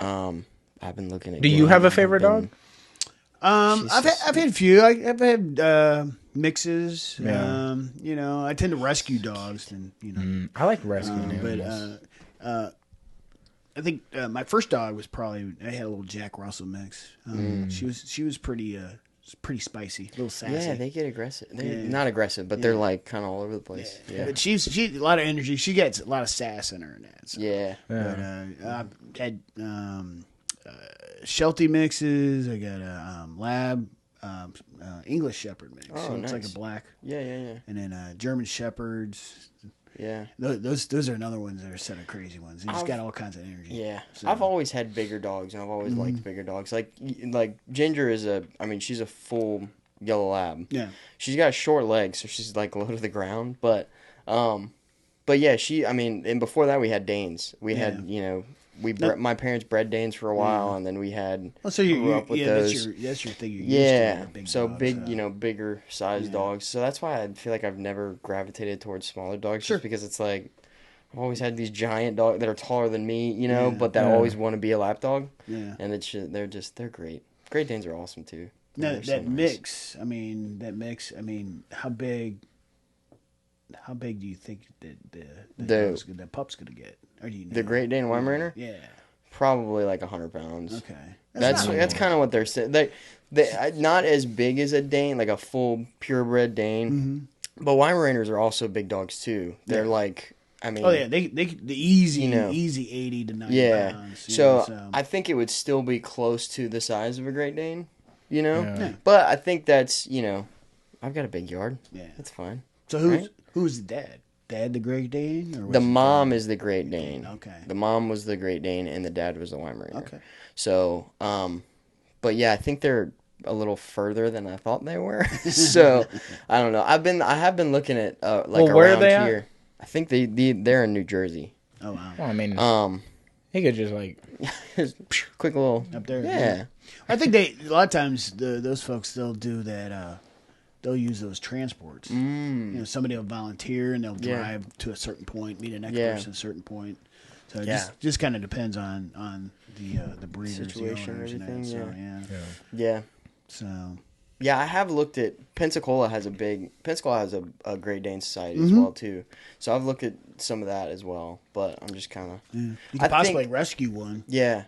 I've been looking at. Do you have a favorite dog? I've had a few. I've had mixes. Yeah. I tend to rescue dogs, and I like rescuing animals. But I think my first dog was probably I had a little Jack Russell mix. She was pretty spicy, a little sassy. Yeah, they get aggressive. They're not aggressive, but they're like kind of all over the place. Yeah. But she a lot of energy. She gets a lot of sass in her and that. So. Yeah. But I've had Sheltie mixes. I got a Lab, English Shepherd mix. Oh, so nice. It's like a black. Yeah. And then German Shepherds. Yeah. Those are another ones that are a set of crazy ones. They just got all kinds of energy. Yeah. So. I've always had bigger dogs, and I've always liked bigger dogs. Like Ginger is she's a full yellow lab. Yeah. She's got short legs, so she's like low to the ground. But yeah, and before that we had Danes. We had, my parents bred Danes for a while, and then we had grew up with those. That's your thing. Big dogs, bigger sized dogs. So that's why I feel like I've never gravitated towards smaller dogs, just because it's like I've always had these giant dogs that are taller than me, but that always want to be a lap dog. Yeah, and they're great. Great Danes are awesome too. No, that mix. I mean, how big do you think the pup's gonna get? Or do you know? The Great Dane Weimaraner? Yeah. Probably like 100 pounds. Okay. That's kind of what they're saying. They not as big as a Dane, like a full purebred Dane. But Weimaraners are also big dogs too. They're like, the easy 80 to 90 pounds. So I think it would still be close to the size of a Great Dane, Yeah. But I think that's, I've got a big yard. Yeah. That's fine. So who's the dad? Dad the Great Dane? Or the mom is the Great Dane. Okay. The mom was the Great Dane, and the dad was the Weimaraner. Okay. So, but yeah, I think they're a little further than I thought they were. So, I don't know. I have been looking at where are they here. At? I think they're in New Jersey. Oh wow. Well, I mean, he could just quick little up there. Yeah. I think a lot of times those folks they'll do that. They'll use those transports. Somebody will volunteer and they'll drive to a certain point, meet an next person at a certain point. So it just kind of depends on the breeders, situation, the owners, everything. And that. Yeah. So. Yeah, I have looked at Pensacola has a Great Dane society as well too. So I've looked at some of that as well, but I'm just kind of you could possibly rescue one. Yeah.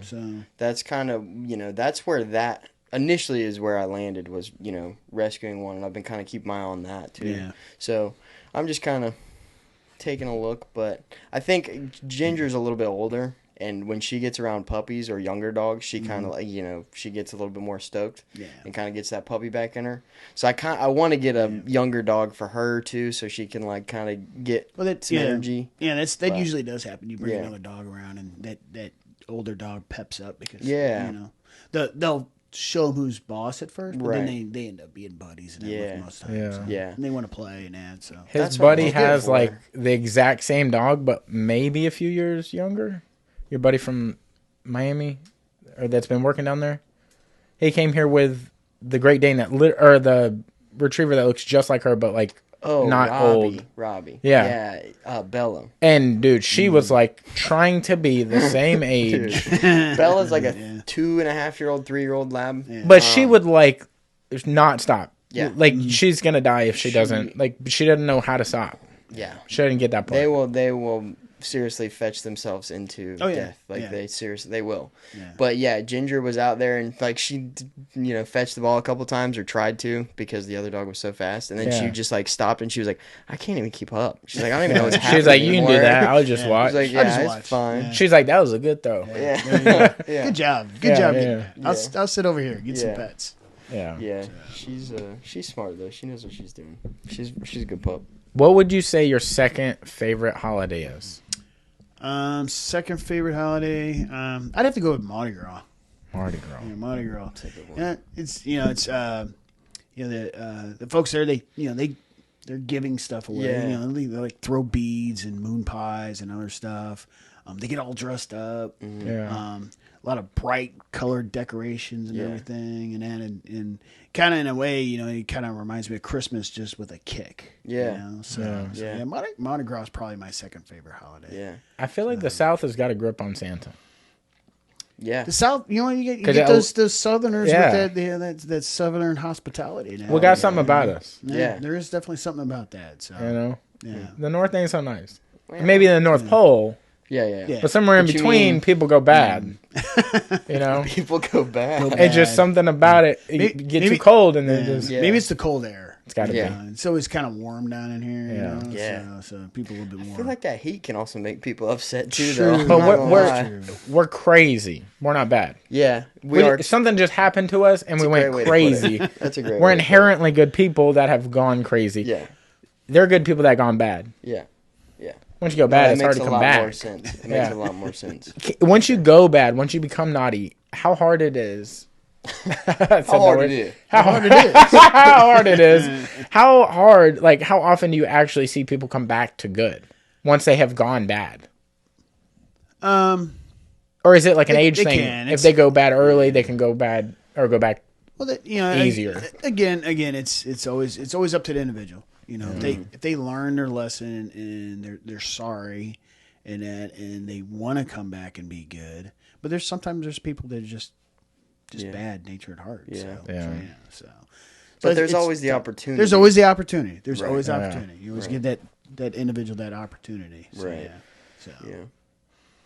So that's kind of that's where that initially is where I landed was, rescuing one, and I've been kind of keeping my eye on that too. Yeah. So I'm just kind of taking a look, but I think Ginger's a little bit older, and when she gets around puppies or younger dogs, she kind of she gets a little bit more stoked and kind of gets that puppy back in her. So I want to get a younger dog for her too, so she can kind of get some energy. Yeah, that usually does happen. You bring another dog around, and that older dog peps up because they'll show them who's boss at first, but then they end up being buddies and most times. And they want to play and that. So his buddy has the exact same dog, but maybe a few years younger. Your buddy from Miami, or that's been working down there, he came here with the Great Dane or the retriever that looks just like her, but not old. Robbie. Yeah. Bella. And dude, she was trying to be the same age. Bella's like a 2.5-year-old, 3-year-old lab. Yeah. But she would not stop. Yeah. She's gonna die if she doesn't. She doesn't know how to stop. Yeah. She didn't get that part. They will seriously fetch themselves into death. They will. Yeah. But yeah, Ginger was out there and she fetched the ball a couple times or tried to because the other dog was so fast, and then she just stopped and she was like, I can't even keep up. She's like, I don't even know what's happening. She's like, you can do that. I'll just watch. She's like, I'll just watch. Fine. Yeah. She's like, that was a good throw. Yeah. Good job. Good job. Yeah. I'll sit over here, get some pets. Yeah. Yeah. She's smart though. She knows what she's doing. She's a good pup. What would you say your second favorite holiday is? Second favorite holiday, I'd have to go with Mardi Gras. Mardi Gras. Yeah, Mardi Gras. Yeah, it's the folks there, they're giving stuff away. Yeah. They throw beads and moon pies and other stuff. They get all dressed up. Mm-hmm. Yeah. A lot of bright colored decorations and everything, and kind of in a way, it kind of reminds me of Christmas just with a kick. Yeah. So Mardi Gras is probably my second favorite holiday. Yeah. I feel like the South has got a grip on Santa. Yeah. The South, you get those Southerners with that Southern hospitality. Now. We got something about us. Yeah, there is definitely something about that. So the North ain't so nice. Well, maybe in the North Pole. Yeah. But somewhere in between, people go bad. People go bad. It's just something about it. It get too cold, and then just maybe it's the cold air. It's got to be. It's always kind of warm down in here. So people a little bit warm. I feel like that heat can also make people upset too. True. Though. But we're crazy. We're not bad. Yeah, we are. Something just happened to us, and we went crazy. That's a great. We're inherently good people that have gone crazy. Yeah, they're good people that have gone bad. Yeah. Once you go bad, it's hard to come back. It makes a lot more sense. Once you go bad, once you become naughty, how hard it is. How hard it is. How hard it is. How hard, like, how often do you actually see people come back to good once they have gone bad? Or is it like an age thing? If they go bad early, they can go bad or go back easier. Again, it's always up to the individual. If they learn their lesson and they're sorry and they want to come back and be good, but there's people that are just bad natured at heart. But there's always the opportunity. There's always the opportunity. There's always opportunity. You always give that individual that opportunity.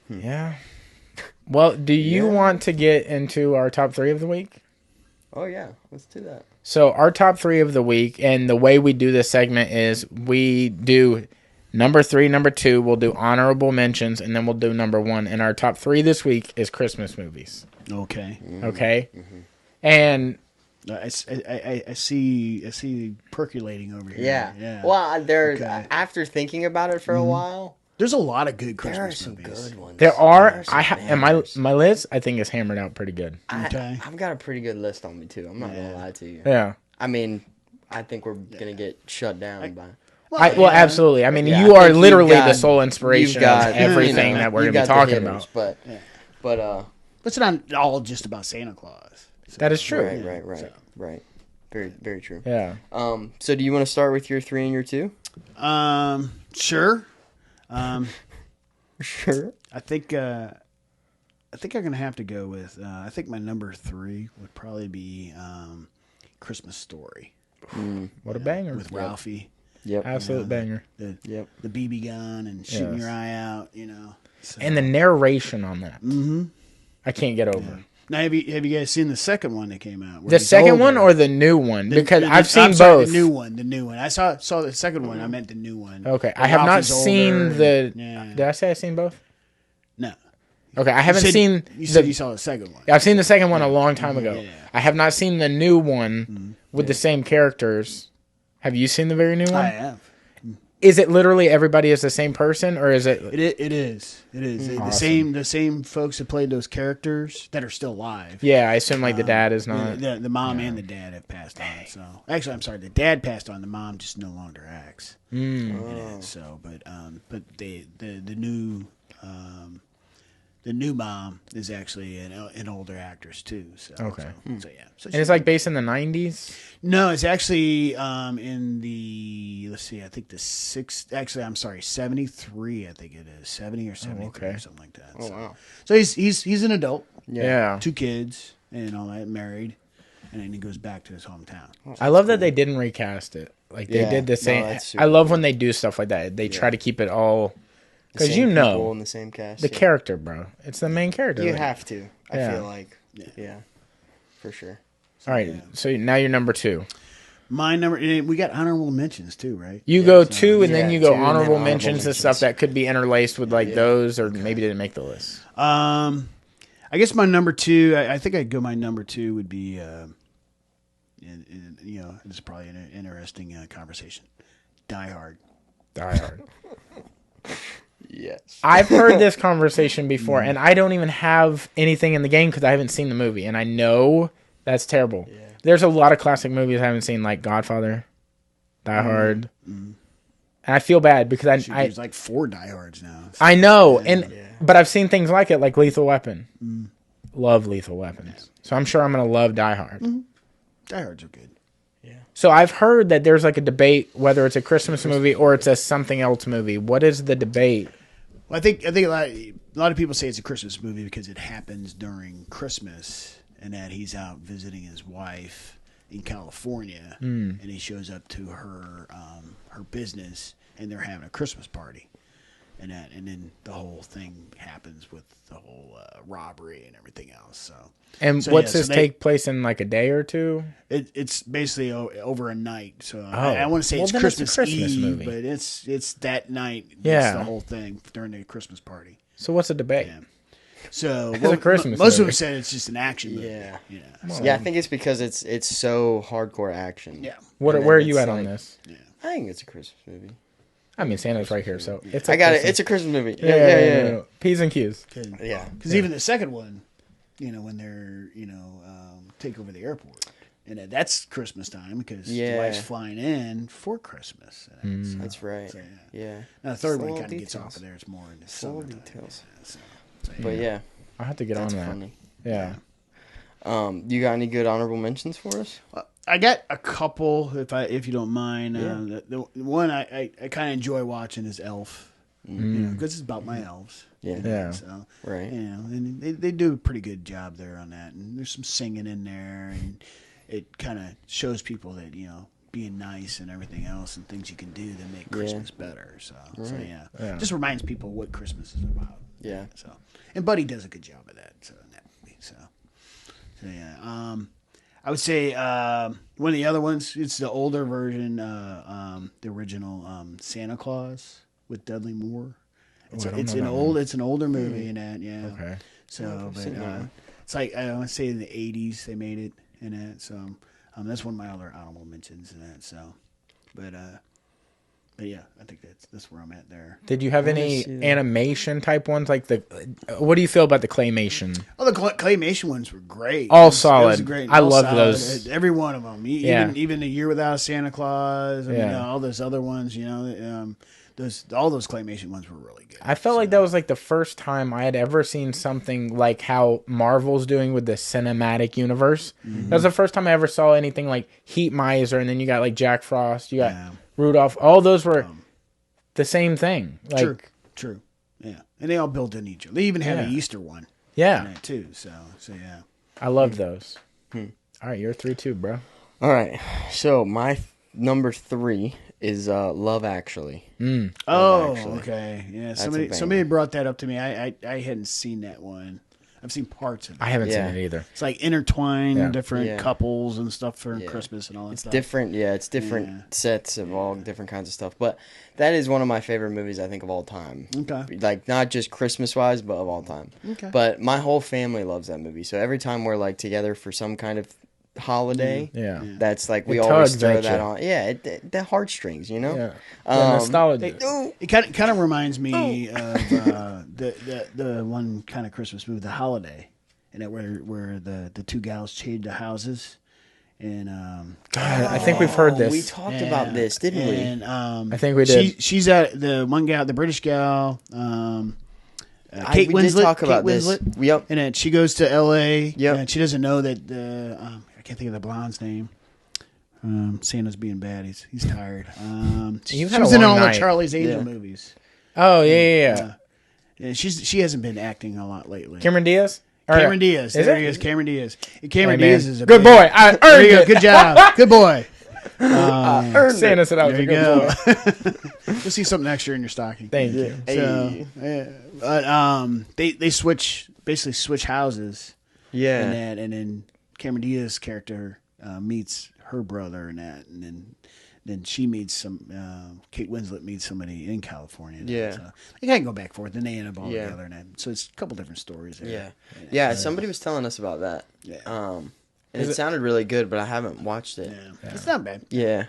Yeah. Well, do you want to get into our top 3 of the week? Oh yeah, let's do that. So our top 3 of the week, and the way we do this segment is we do number 3, number 2, we'll do honorable mentions, and then we'll do number 1. And our top 3 this week is Christmas movies. Okay. Mm-hmm. Okay. Mm-hmm. And I see percolating over here. Yeah. Well, after thinking about it for a while, there's a lot of good Christmas movies. There are some good ones. There are. And my list, I think, is hammered out pretty good. I've got a pretty good list on me too. I'm not gonna lie to you. Yeah. I mean, I think we're gonna get shut down by. Well, absolutely. I mean, you are literally the sole inspiration of everything that we're gonna be talking about. But it's not all just about Santa Claus. So. That is true. Right. Very, very true. Yeah. So do you want to start with your 3 and your 2? Sure. Sure. I think I'm gonna have to go with. I think my number 3 would probably be Christmas Story. What a banger with Ralphie. Yep. Absolute banger. The BB gun and shooting your eye out. So. And the narration on that. Mm-hmm. I can't get over. Yeah. Now, have you guys seen the second one that came out? The second one or the new one? Because I've seen both. The new one. I saw the second one. I meant the new one. Okay, I have not seen the. Did I say I've seen both? No. Okay, I haven't seen. You said you saw the second one. I've seen the second one a long time ago. Yeah. I have not seen the new one with the same characters. Have you seen the very new one? I have. Is it literally everybody is the same person, or is it? It is. Awesome. The same folks that played those characters that are still alive. Yeah, I assume the dad is not. The mom and the dad have passed on. So actually, I'm sorry, the dad passed on. The mom just no longer acts. So, but the new mom is actually an older actress too. So okay. So yeah. So and it's like based in the 90s. No, it's actually in the I think the 73. I think it is 70 or 73 or something like that. Oh wow. So he's an adult. Yeah. 2 kids and all that, married, and then he goes back to his hometown. I love that they didn't recast it. Like they did the same. I love when they do stuff like that. They try to keep it all. Because in the same cast, the character, bro. It's the main character. You have to. I feel like, for sure. So, all right, so now you're number 2. My number. We got honorable mentions too, right? You go 2, and then you go honorable mentions and stuff that could be interlaced with like those, or maybe didn't make the list. I guess my number 2. I think I'd go. My number 2 would be. It's probably an interesting conversation. Die Hard. Die Hard. Yes. I've heard this conversation before, and I don't even have anything in the game because I haven't seen the movie, and I know that's terrible. Yeah. There's a lot of classic movies I haven't seen, like Godfather, Die Hard, and I feel bad because there's like 4 Die Hards now. I know, but I've seen things like it, like Lethal Weapon. Love Lethal Weapons, so I'm sure I'm gonna love Die Hard. Die Hards are good. So I've heard that there's like a debate whether it's a Christmas movie or it's a something else movie. What is the debate? Well, I think like lot of people say it's a Christmas movie because it happens during Christmas, and that he's out visiting his wife in California, and he shows up to her business, and they're having a Christmas party, and then the whole thing happens with the whole robbery and everything else. So what's this take place in like a day or two? It's basically over a night. So I want to say it's Christmas Eve, movie. But it's that night. Yeah, the whole thing during the Christmas party. So what's the debate? Yeah. So most of them said it's just an action movie. Yeah, So, I think it's because it's so hardcore action. Yeah. Where are you at on this? Yeah. I think it's a Christmas movie. I mean, Santa's right here, so it's. I got it. It's a Christmas movie. Yeah. P's and Q's. Yeah. Because even the second one, when they're take over the airport, and that's Christmas time because the wife's flying in for Christmas. That's right. So, yeah. Now the third one kind of gets off of there. It's more in the full summertime. details. But yeah, I have to get on that. Funny. Yeah. You got any good honorable mentions for us? I got a couple, if you don't mind. The one I kind of enjoy watching is Elf, because it's about my elves. Yeah. So right. And they do a pretty good job there on that, and there's some singing in there, and it kind of shows people that being nice and everything else and things you can do to make Christmas better. So just reminds people what Christmas is about. Yeah. So and Buddy does a good job of that. So in that movie. So yeah. I would say one of the other ones. It's the older version, the original Santa Claus with Dudley Moore. It's an older movie in that. Yeah. Okay. So, but it's like I want to say in the '80s they made it in that. So that's one of my other honorable mentions in that. So, but yeah, I think that's where I'm at there. Did you have any animation type ones like what do you feel about the claymation? Oh, the claymation ones were great. All solid. I love those. Every one of them. Even The Year Without Santa Claus. All those other ones. All those claymation ones were really good. I felt like that was like the first time I had ever seen something like how Marvel's doing with the cinematic universe. That was the first time I ever saw anything like Heat Miser, and then you got like Jack Frost, you got Rudolph. All those were the same thing. Like, True. Yeah, and they all built in each other. They even had an Easter one. Yeah. In that too. So yeah. I loved those. All right, you're 3-2, bro. All right, so my number 3 is Love Actually. Okay. Yeah, somebody brought that up to me. I hadn't seen that one. I've seen parts of it. I haven't seen it either. It's like intertwined different couples and stuff for Christmas and all that stuff. It's different sets of all different kinds of stuff. But that is one of my favorite movies, I think, of all time. Okay. Like, not just Christmas-wise, but of all time. Okay. But my whole family loves that movie. So every time we're, like, together for some kind of holiday, that's like we always throw that on. Yeah, the heartstrings, Yeah. Nostalgia. It kind of reminds me of the one kind of Christmas movie, The Holiday, and that where the two gals trade the houses, and God, I think we've heard this. We talked about this, didn't we? And I think we did. She's at the one gal, the British gal. Kate we Winslet. did talk about this. Yep. And then she goes to L.A. Yep. And she doesn't know that I can't think of the blonde's name. Santa's being bad. He's tired. She was in all the Charlie's Angel movies. Oh yeah. She hasn't been acting a lot lately. Cameron Diaz. Cameron Diaz. There he is. Cameron Diaz. Cameron Diaz is a good boy. I earned it. Good job. Good boy. Santa said I was a good boy. You'll see something extra in your stocking. Thank you. So, but they basically switch houses. Yeah. And then Cameron Diaz's character meets her brother and that, and then she meets Kate Winslet meets somebody in California. Yeah. So they kind of go back and forth, and they end up all together. And that. So it's a couple different stories there. Yeah. Somebody was telling us about that. Yeah. And it sounded really good, but I haven't watched it. Yeah. It's not bad. Yeah.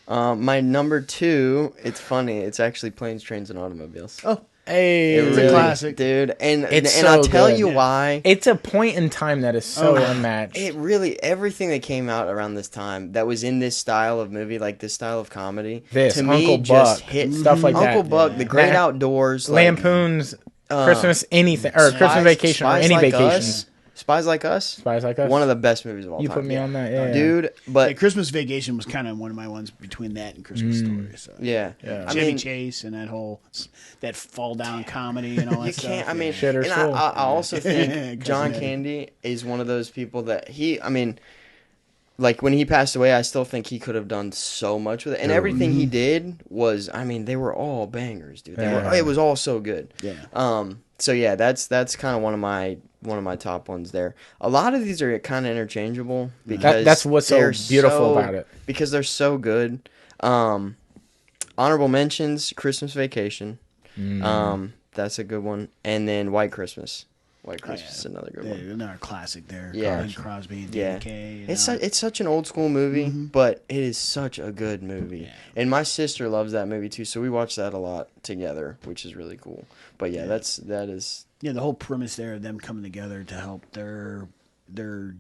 My number 2, it's funny. It's actually Planes, Trains, and Automobiles. Oh. Hey, it's really, a classic, dude, and so I'll tell good. You why. It's a point in time that is so unmatched. It really, everything that came out around this time that was in this style of movie, like this style of comedy, to me Uncle just Buck, hit stuff like that. Uncle Buck, The Great Outdoors, Lampoon's Christmas anything or Christmas Vacation or any Like vacations. Spies Like Us. Spies Like Us. One of the best movies of all time. You put me on that, yeah. Dude. But Christmas Vacation was kind of one of my ones between that and Christmas Story. So. Yeah. Chevy Chase and that fall down comedy and all that stuff. I mean, Shit or and soul. I also think John Candy is one of those people that like when he passed away, I still think he could have done so much with it, and everything he did was, they were all bangers, dude. It was all so good. Yeah. So yeah, that's kind of one of my top ones there. A lot of these are kind of interchangeable because that's what's so beautiful about it. Because they're so good. Honorable mentions: Christmas Vacation. That's a good one, and then White Christmas. White Christmas is another good one. Another classic there. Yeah. Colin Crosby and Danny Kaye. It's such an old school movie, but it is such a good movie. Yeah. And my sister loves that movie too, so we watch that a lot together, which is really cool. But that is. Yeah, the whole premise there of them coming together to help their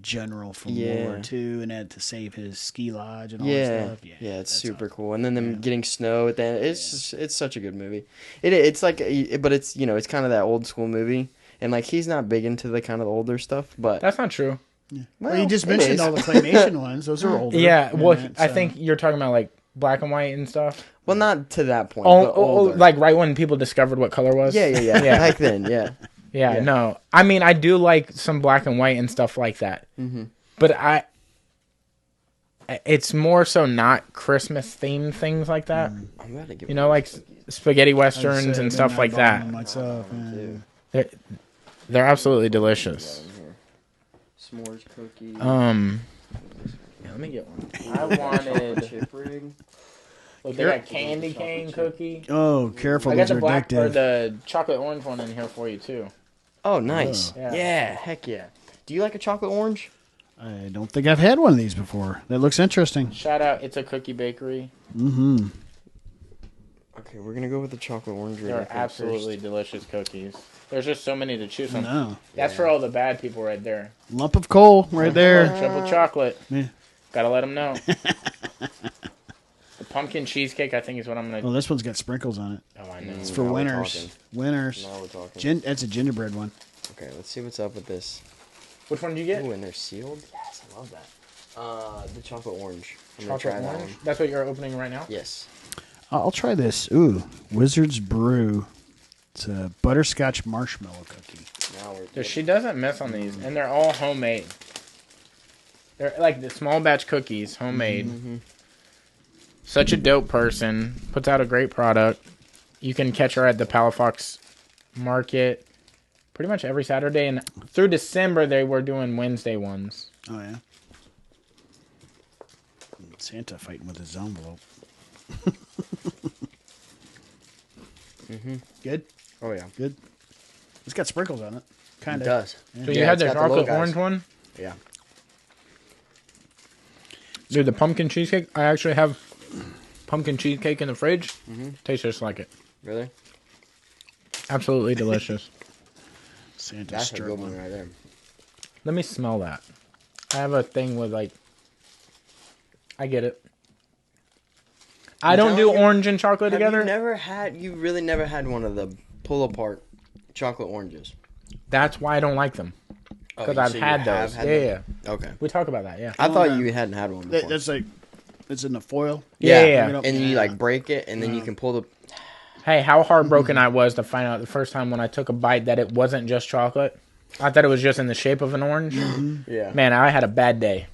general from World War II and had to save his ski lodge and all that stuff. Yeah, it's super cool. And then them getting snow at the end. It's such a good movie. It's like, but it's it's kind of that old school movie. And, he's not big into the kind of older stuff, but... That's not true. Yeah. Well, you just mentioned all the claymation ones. Those are older. Yeah, well, I think you're talking about, black and white and stuff. Well, not to that point, but older. Right when people discovered what color was? Yeah. Back then, yeah. Yeah, no. I do like some black and white and stuff like that. Mm-hmm. But it's more so not Christmas-themed things like that. I'm about to give like spaghetti westerns and stuff like that. Myself, They're absolutely delicious. S'mores cookie. Let me get one. I wanted chip rig. Look, they got candy cane cookie. Oh, careful! I got the black or the chocolate orange one in here for you too. Oh, nice. Oh. Yeah, heck yeah. Do you like a chocolate orange? I don't think I've had one of these before. That looks interesting. Shout out! It's a cookie bakery. Mm-hmm. Okay, we're gonna go with the chocolate orange. They're absolutely delicious cookies. There's just so many to choose from. No. That's for all the bad people right there. Lump of coal right there. Triple chocolate. Yeah. Gotta let them know. The pumpkin cheesecake, I think, is what I'm gonna. Oh, this one's got sprinkles on it. Oh, I know. It's for winners. Winners. Now we're talking. That's a gingerbread one. Okay, let's see what's up with this. Which one did you get? Oh, and they're sealed. Yes, I love that. The chocolate orange. Chocolate orange. That's what you're opening right now. Yes. I'll try this. Ooh, Wizard's Brew. It's a butterscotch marshmallow cookie. She doesn't miss on these, and they're all homemade. They're like the small batch cookies, homemade. Mm-hmm. Such a dope person. Puts out a great product. You can catch her at the Palafox Market pretty much every Saturday, and through December they were doing Wednesday ones. Oh yeah. Santa fighting with his envelope. Good. Oh yeah, good. It's got sprinkles on it. Kind of. It does. Yeah. So you had the chocolate orange one? Yeah. Dude, the pumpkin cheesecake. I actually have pumpkin cheesecake in the fridge. Mm-hmm. Tastes just like it. Really? Absolutely delicious. That's a good one right there. Let me smell that. I have a thing with I get it. I don't do orange and chocolate together. You really never had one of the pull apart chocolate oranges. That's why I don't like them. Because I've had those. Yeah. Okay. We talk about that, yeah. I thought you hadn't had one before. That's it's in the foil. Yeah. And then you break it, and then you can pull the... Hey, how heartbroken I was to find out the first time when I took a bite that it wasn't just chocolate. I thought it was just in the shape of an orange. Mm-hmm. Yeah. Man, I had a bad day.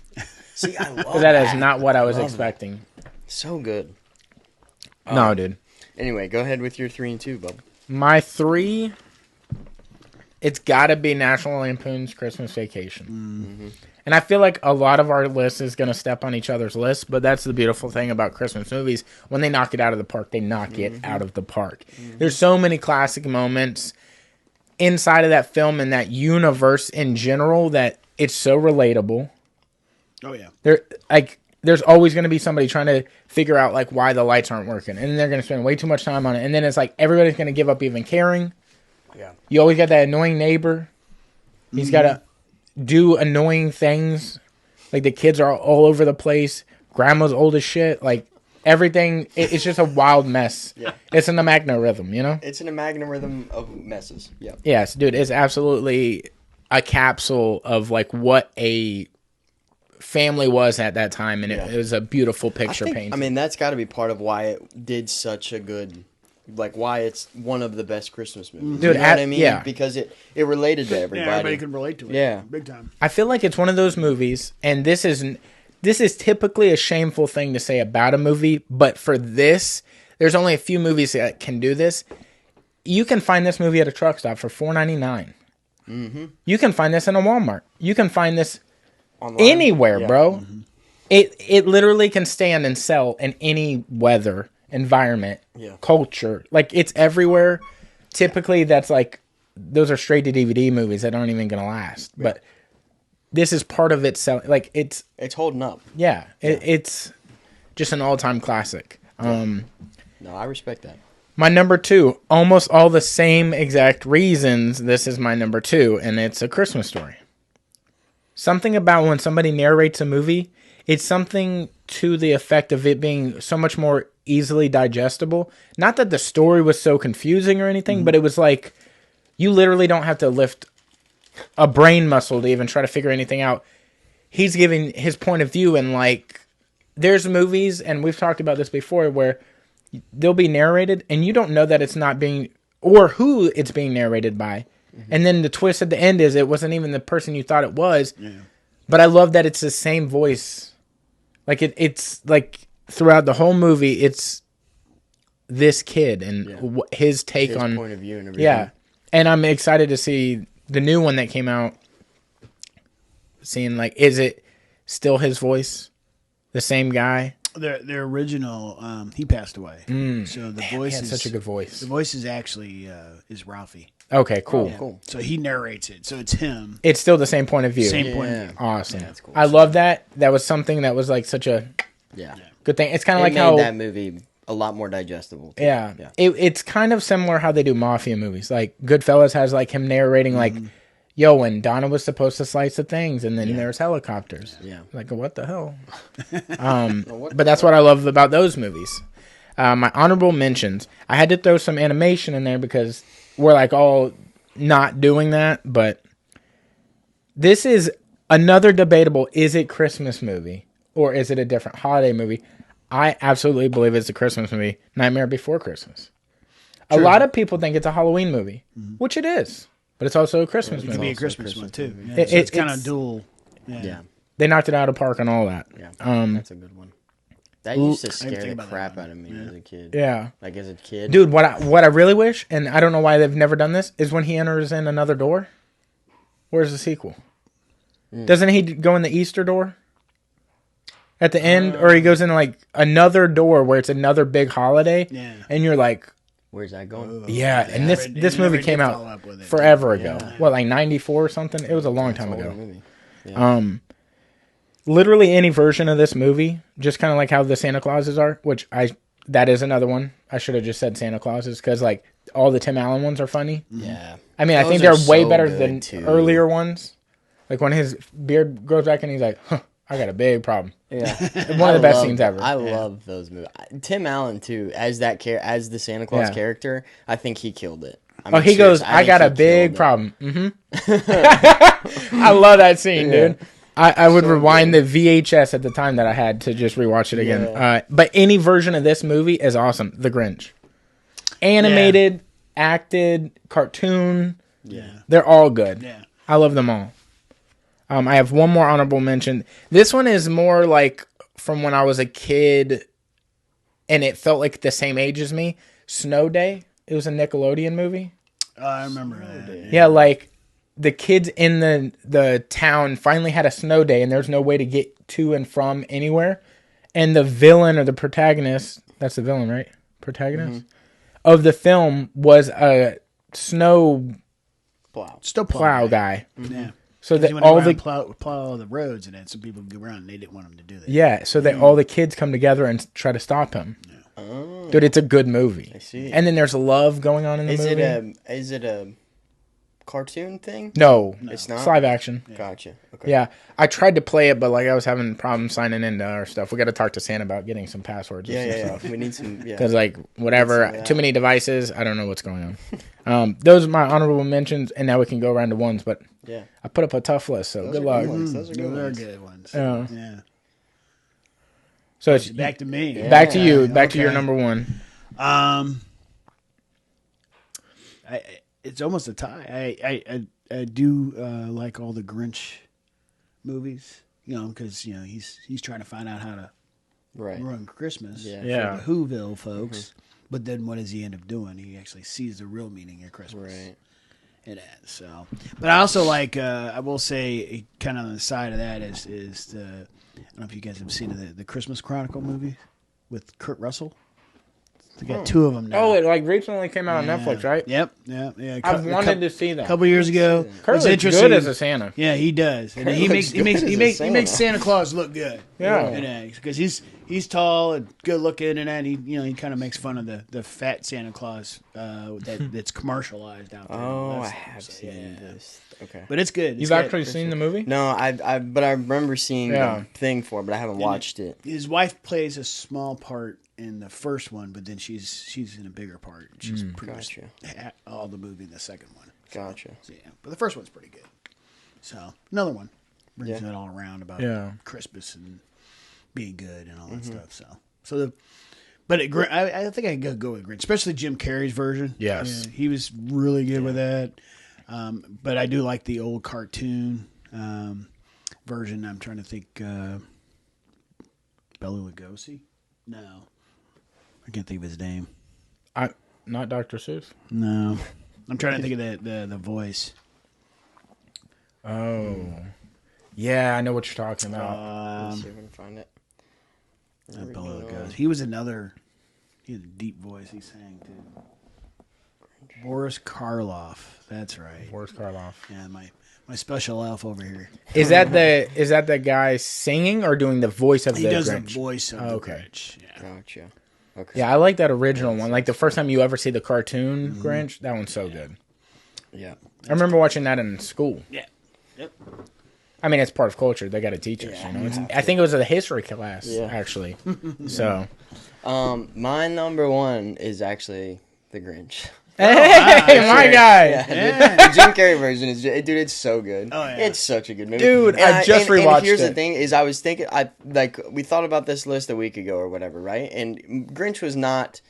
See, I love that. Because that is not what I was expecting. So good. No, dude. Anyway, go ahead with your 3 and 2, bub. My 3, it's got to be National Lampoon's Christmas Vacation. Mm-hmm. And I feel like a lot of our list is going to step on each other's list, but that's the beautiful thing about Christmas movies. When they knock it out of the park, they knock it out of the park. Mm-hmm. There's so many classic moments inside of that film and that universe in general that it's so relatable. Oh, yeah. There's always going to be somebody trying to figure out why the lights aren't working, and they're going to spend way too much time on it. And then it's everybody's going to give up even caring. Yeah. You always got that annoying neighbor. He's got to do annoying things. The kids are all over the place. Grandma's old as shit. Everything. It's just a wild mess. Yeah. It's an Magna rhythm, you know? It's an Magna rhythm of messes. Yeah. Yes, dude. It's absolutely a capsule of like what a family was at that time, and it was a beautiful picture painting. I mean, that's got to be part of why it did such a good, like why it's one of the best Christmas movies. Dude, you know what I mean? Yeah. Because it related to everybody. Yeah, everybody can relate to it. Yeah. Big time. I feel like it's one of those movies, and this is typically a shameful thing to say about a movie, but for this, there's only a few movies that can do this. You can find this movie at a truck stop for $4.99. Mm-hmm. You can find this in a Walmart. You can find this online. Anywhere, bro. Mm-hmm. It literally can stand and sell in any weather, environment, culture. Like, it's everywhere. Typically, that's like, those are straight to DVD movies that aren't even going to last. Yeah. But this is part of it selling. Like, it's holding up. Yeah. It's just an all-time classic. No, I respect that. My number 2, almost all the same exact reasons. This is my number 2, and it's A Christmas Story. Something about when somebody narrates a movie, it's something to the effect of it being so much more easily digestible. Not that the story was so confusing or anything, but it was like you literally don't have to lift a brain muscle to even try to figure anything out. He's giving his point of view, and like there's movies, and we've talked about this before, where they'll be narrated and you don't know that it's not being, or who it's being narrated by. Mm-hmm. And then the twist at the end is it wasn't even the person you thought it was. Yeah. But I love that it's the same voice. Like it's like throughout the whole movie, it's this kid and his take on point of view and everything. Yeah. And I'm excited to see the new one that came out. Seeing like, is it still his voice? The same guy? Their original, he passed away. So the voice is such a good voice. The voice is actually is Ralphie. Okay, cool. Yeah. Cool. So he narrates it. So it's him. It's still the same point of view. Same point of view. Awesome. Yeah, that's cool. I love that. That was something that was like such a good thing. It's kind of like how that movie a lot more digestible. Too. Yeah. It's kind of similar how they do mafia movies. Like Goodfellas has like him narrating like, yo, when Donna was supposed to slice the things, and then there's helicopters. Yeah. Like, what the hell? But that's what I love about those movies. My honorable mentions, I had to throw some animation in there because we're like all not doing that, but this is another debatable, is it Christmas movie or is it a different holiday movie? I absolutely believe it's a Christmas movie, Nightmare Before Christmas. True. A lot of people think it's a Halloween movie, which it is. But it's also a Christmas movie. It can be a Christmas one, too. Yeah, so it's kind of dual. Yeah. They knocked it out of the park and all that. Yeah, that's a good one. That used to scare the crap out of me as a kid. Yeah. Like as a kid. Dude, what I really wish, and I don't know why they've never done this, is when he enters in another door. Where's the sequel? Doesn't he go in the Easter door? At the end? Or he goes in like another door where it's another big holiday. Yeah. And you're like... Where's that going? Yeah, and this movie came out forever ago. Yeah. What, like 94 or something? It was a long time ago. Yeah. Literally any version of this movie, just kind of like how the Santa Clauses are, which that is another one. I should have just said Santa Clauses because like all the Tim Allen ones are funny. Yeah. I mean, I think they're way better than earlier ones. Like when his beard grows back and he's like, huh, I got a big problem. Yeah. One of the best scenes ever. I love those movies. Tim Allen too, as the Santa Claus character, I think he killed it. I mean, he goes, I got a big problem. I love that scene, dude. I would rewind the VHS at the time that I had to just rewatch it again. Yeah. But any version of this movie is awesome. The Grinch. Animated, acted, cartoon. Yeah. They're all good. Yeah. I love them all. I have one more honorable mention. This one is more like from when I was a kid and it felt like the same age as me. Snow Day. It was a Nickelodeon movie. I remember that. Yeah, like the kids in the town finally had a snow day and there's no way to get to and from anywhere. And the villain or the protagonist, that's the villain, right? Protagonist? Of the film was a snow plow guy. Mm-hmm. Yeah. So that all the plow all the roads and so people could go around and they didn't want them to do that. Yeah, so that all the kids come together and try to stop him. Yeah. Oh. Dude, it's a good movie. I see. And then there's love going on in the movie. Is it a cartoon thing? No, it's not. It's live action. Yeah. Gotcha. Okay. Yeah, I tried to play it, but like I was having problems signing into our stuff. We got to talk to Santa about getting some passwords. Yeah. We need some. Yeah. Because like whatever, too many devices. I don't know what's going on. Those are my honorable mentions, and now we can go around to ones. But yeah, I put up a tough list, so good luck. Those are good ones. Yeah. So it's back to me. Yeah. Back to you. Back to your number one. It's almost a tie. I do like all the Grinch movies, because he's trying to find out how to ruin Christmas for the Whoville folks. Mm-hmm. But then what does he end up doing? He actually sees the real meaning of Christmas. Right. So, but I also like. I will say, kind of on the side of that is the. I don't know if you guys have seen the Christmas Chronicle movie with Kurt Russell. They got two of them now. Oh, it like recently came out on Netflix, right? Yep. Yeah. I've wanted to see that. A couple years ago. Kurt's good as a Santa. Yeah, he does. And he makes Santa Claus look good. Yeah. Because he's tall and good looking, and he kind of makes fun of the fat Santa Claus that's commercialized out there. Oh, I have seen this. Okay, but it's good. You've actually seen the movie? No, but I remember seeing the thing for it, but I haven't watched it. His wife plays a small part in the first one, but then she's in a bigger part. She's pretty much all the movie in the second one. Gotcha. So, but the first one's pretty good. So another one brings it all around about Christmas and being good and all that stuff. I think I could go with Grinch, especially Jim Carrey's version. Yes, he was really good with that. But I do like the old cartoon version. I'm trying to think. Bela Lugosi? No. I can't think of his name. Not Dr. Seuss? No. I'm trying to think of the voice. Oh. Yeah, I know what you're talking about. Let's see if I can find it. Bela Lugosi. He had a deep voice he sang too. Boris Karloff. That's right. Boris Karloff. Yeah, my special elf over here. Is that the guy singing or doing the voice of the Grinch? He does the voice of the Grinch. Yeah. Gotcha. Okay. Yeah, I like that original one. Like the first time you ever see the cartoon Grinch, that one's so good. Yeah. I remember watching that in school. Yeah. Yep. I mean, it's part of culture. They got to teach us. I think it was a history class, actually. So, my number one is actually the Grinch. Hey, my guy! Yeah. The Jim Carrey version is, dude, it's so good. Oh, yeah. It's such a good movie, dude. I just rewatched and here's the thing: is I was thinking, we thought about this list a week ago or whatever, right? And Grinch was not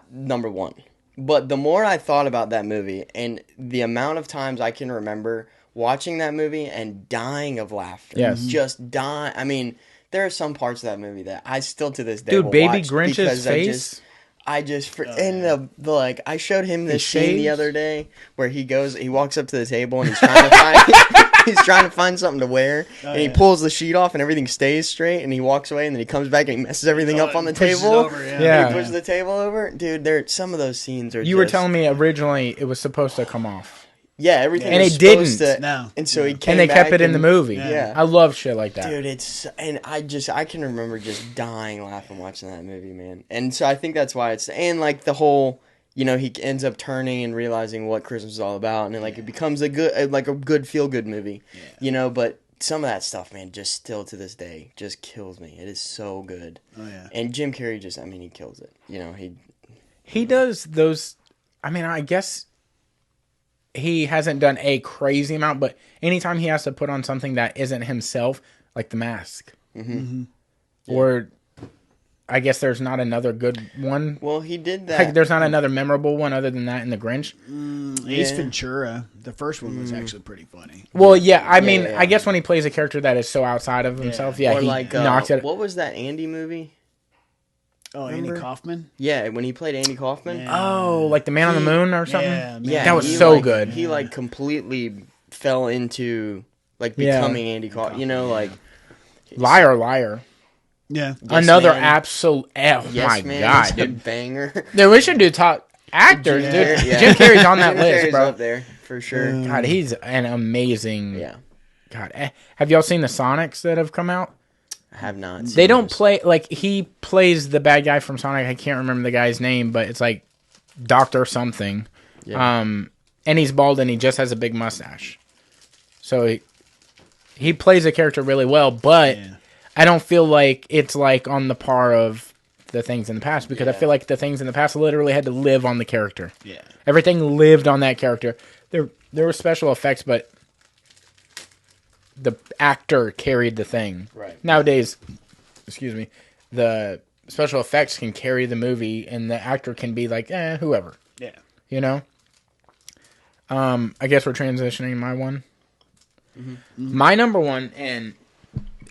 number one, but the more I thought about that movie and the amount of times I can remember watching that movie and dying of laughter, just dying. I mean, there are some parts of that movie that I still to this day, dude, will baby watch Grinch's face. The I showed him this scene the other day where he walks up to the table and he's trying to find he's trying to find something to wear and he pulls the sheet off and everything stays straight and he walks away and then he comes back and he messes everything up on the table. He pushes the table over. Dude, some of those scenes are. You were telling me originally it was supposed to come off. Yeah, everything. And was it didn't. And so he came and they back kept it in the movie. Yeah, I love shit like that, dude. I can remember just dying laughing watching that movie, man. And so I think that's why like the whole, he ends up turning and realizing what Christmas is all about, and then it becomes a good feel good movie, But some of that stuff, man, just still to this day just kills me. It is so good. Oh yeah. And Jim Carrey he kills it. He does those. I mean, I guess. He hasn't done a crazy amount, but anytime he has to put on something that isn't himself, like The Mask, or I guess there's not another good one. Well, he did that. Like, there's not another memorable one other than that in The Grinch. Ace Ventura, the first one was actually pretty funny. Well, yeah, I mean, I guess when he plays a character that is so outside of himself, he knocks it. What was that Andy movie? Oh, remember? Andy Kaufman? Yeah, when he played Andy Kaufman. Yeah. Oh, like the Man on the Moon or something? Yeah, that was so good. He completely fell into becoming Andy Kaufman. Liar. Yeah. Another absolute. Oh my god, dude. Banger. Dude, we should do top actors, dude. Jim Carrey's on that list, bro. Up there for sure. God, he's an amazing. Yeah. God, have y'all seen the Sonics that have come out? I have not. They don't play he plays the bad guy from Sonic. I can't remember the guy's name, but it's like Dr. something. Yeah. and he's bald and he just has a big mustache. So he plays a character really well, but I don't feel like it's like on the par of the things in the past, because I feel like the things in the past literally had to live on the character. Yeah. Everything lived on that character. There were special effects, but the actor carried the thing. Right. Nowadays, the special effects can carry the movie, and the actor can be like, whoever. Yeah. You know? I guess we're transitioning to my one. Mm-hmm. My number one, and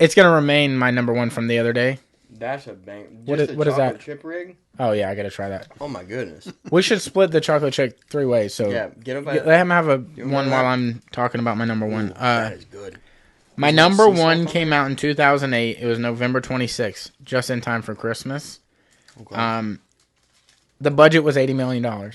it's going to remain my number one from the other day. That's a bang. What is that? Chip rig? Oh, yeah, I got to try that. Oh, my goodness. We should split the chocolate chip 3 ways. So yeah, let him have one while I'm talking about my number one. That is good. My number one came out in 2008. It was November 26th, just in time for Christmas. Okay. The budget was $80 million.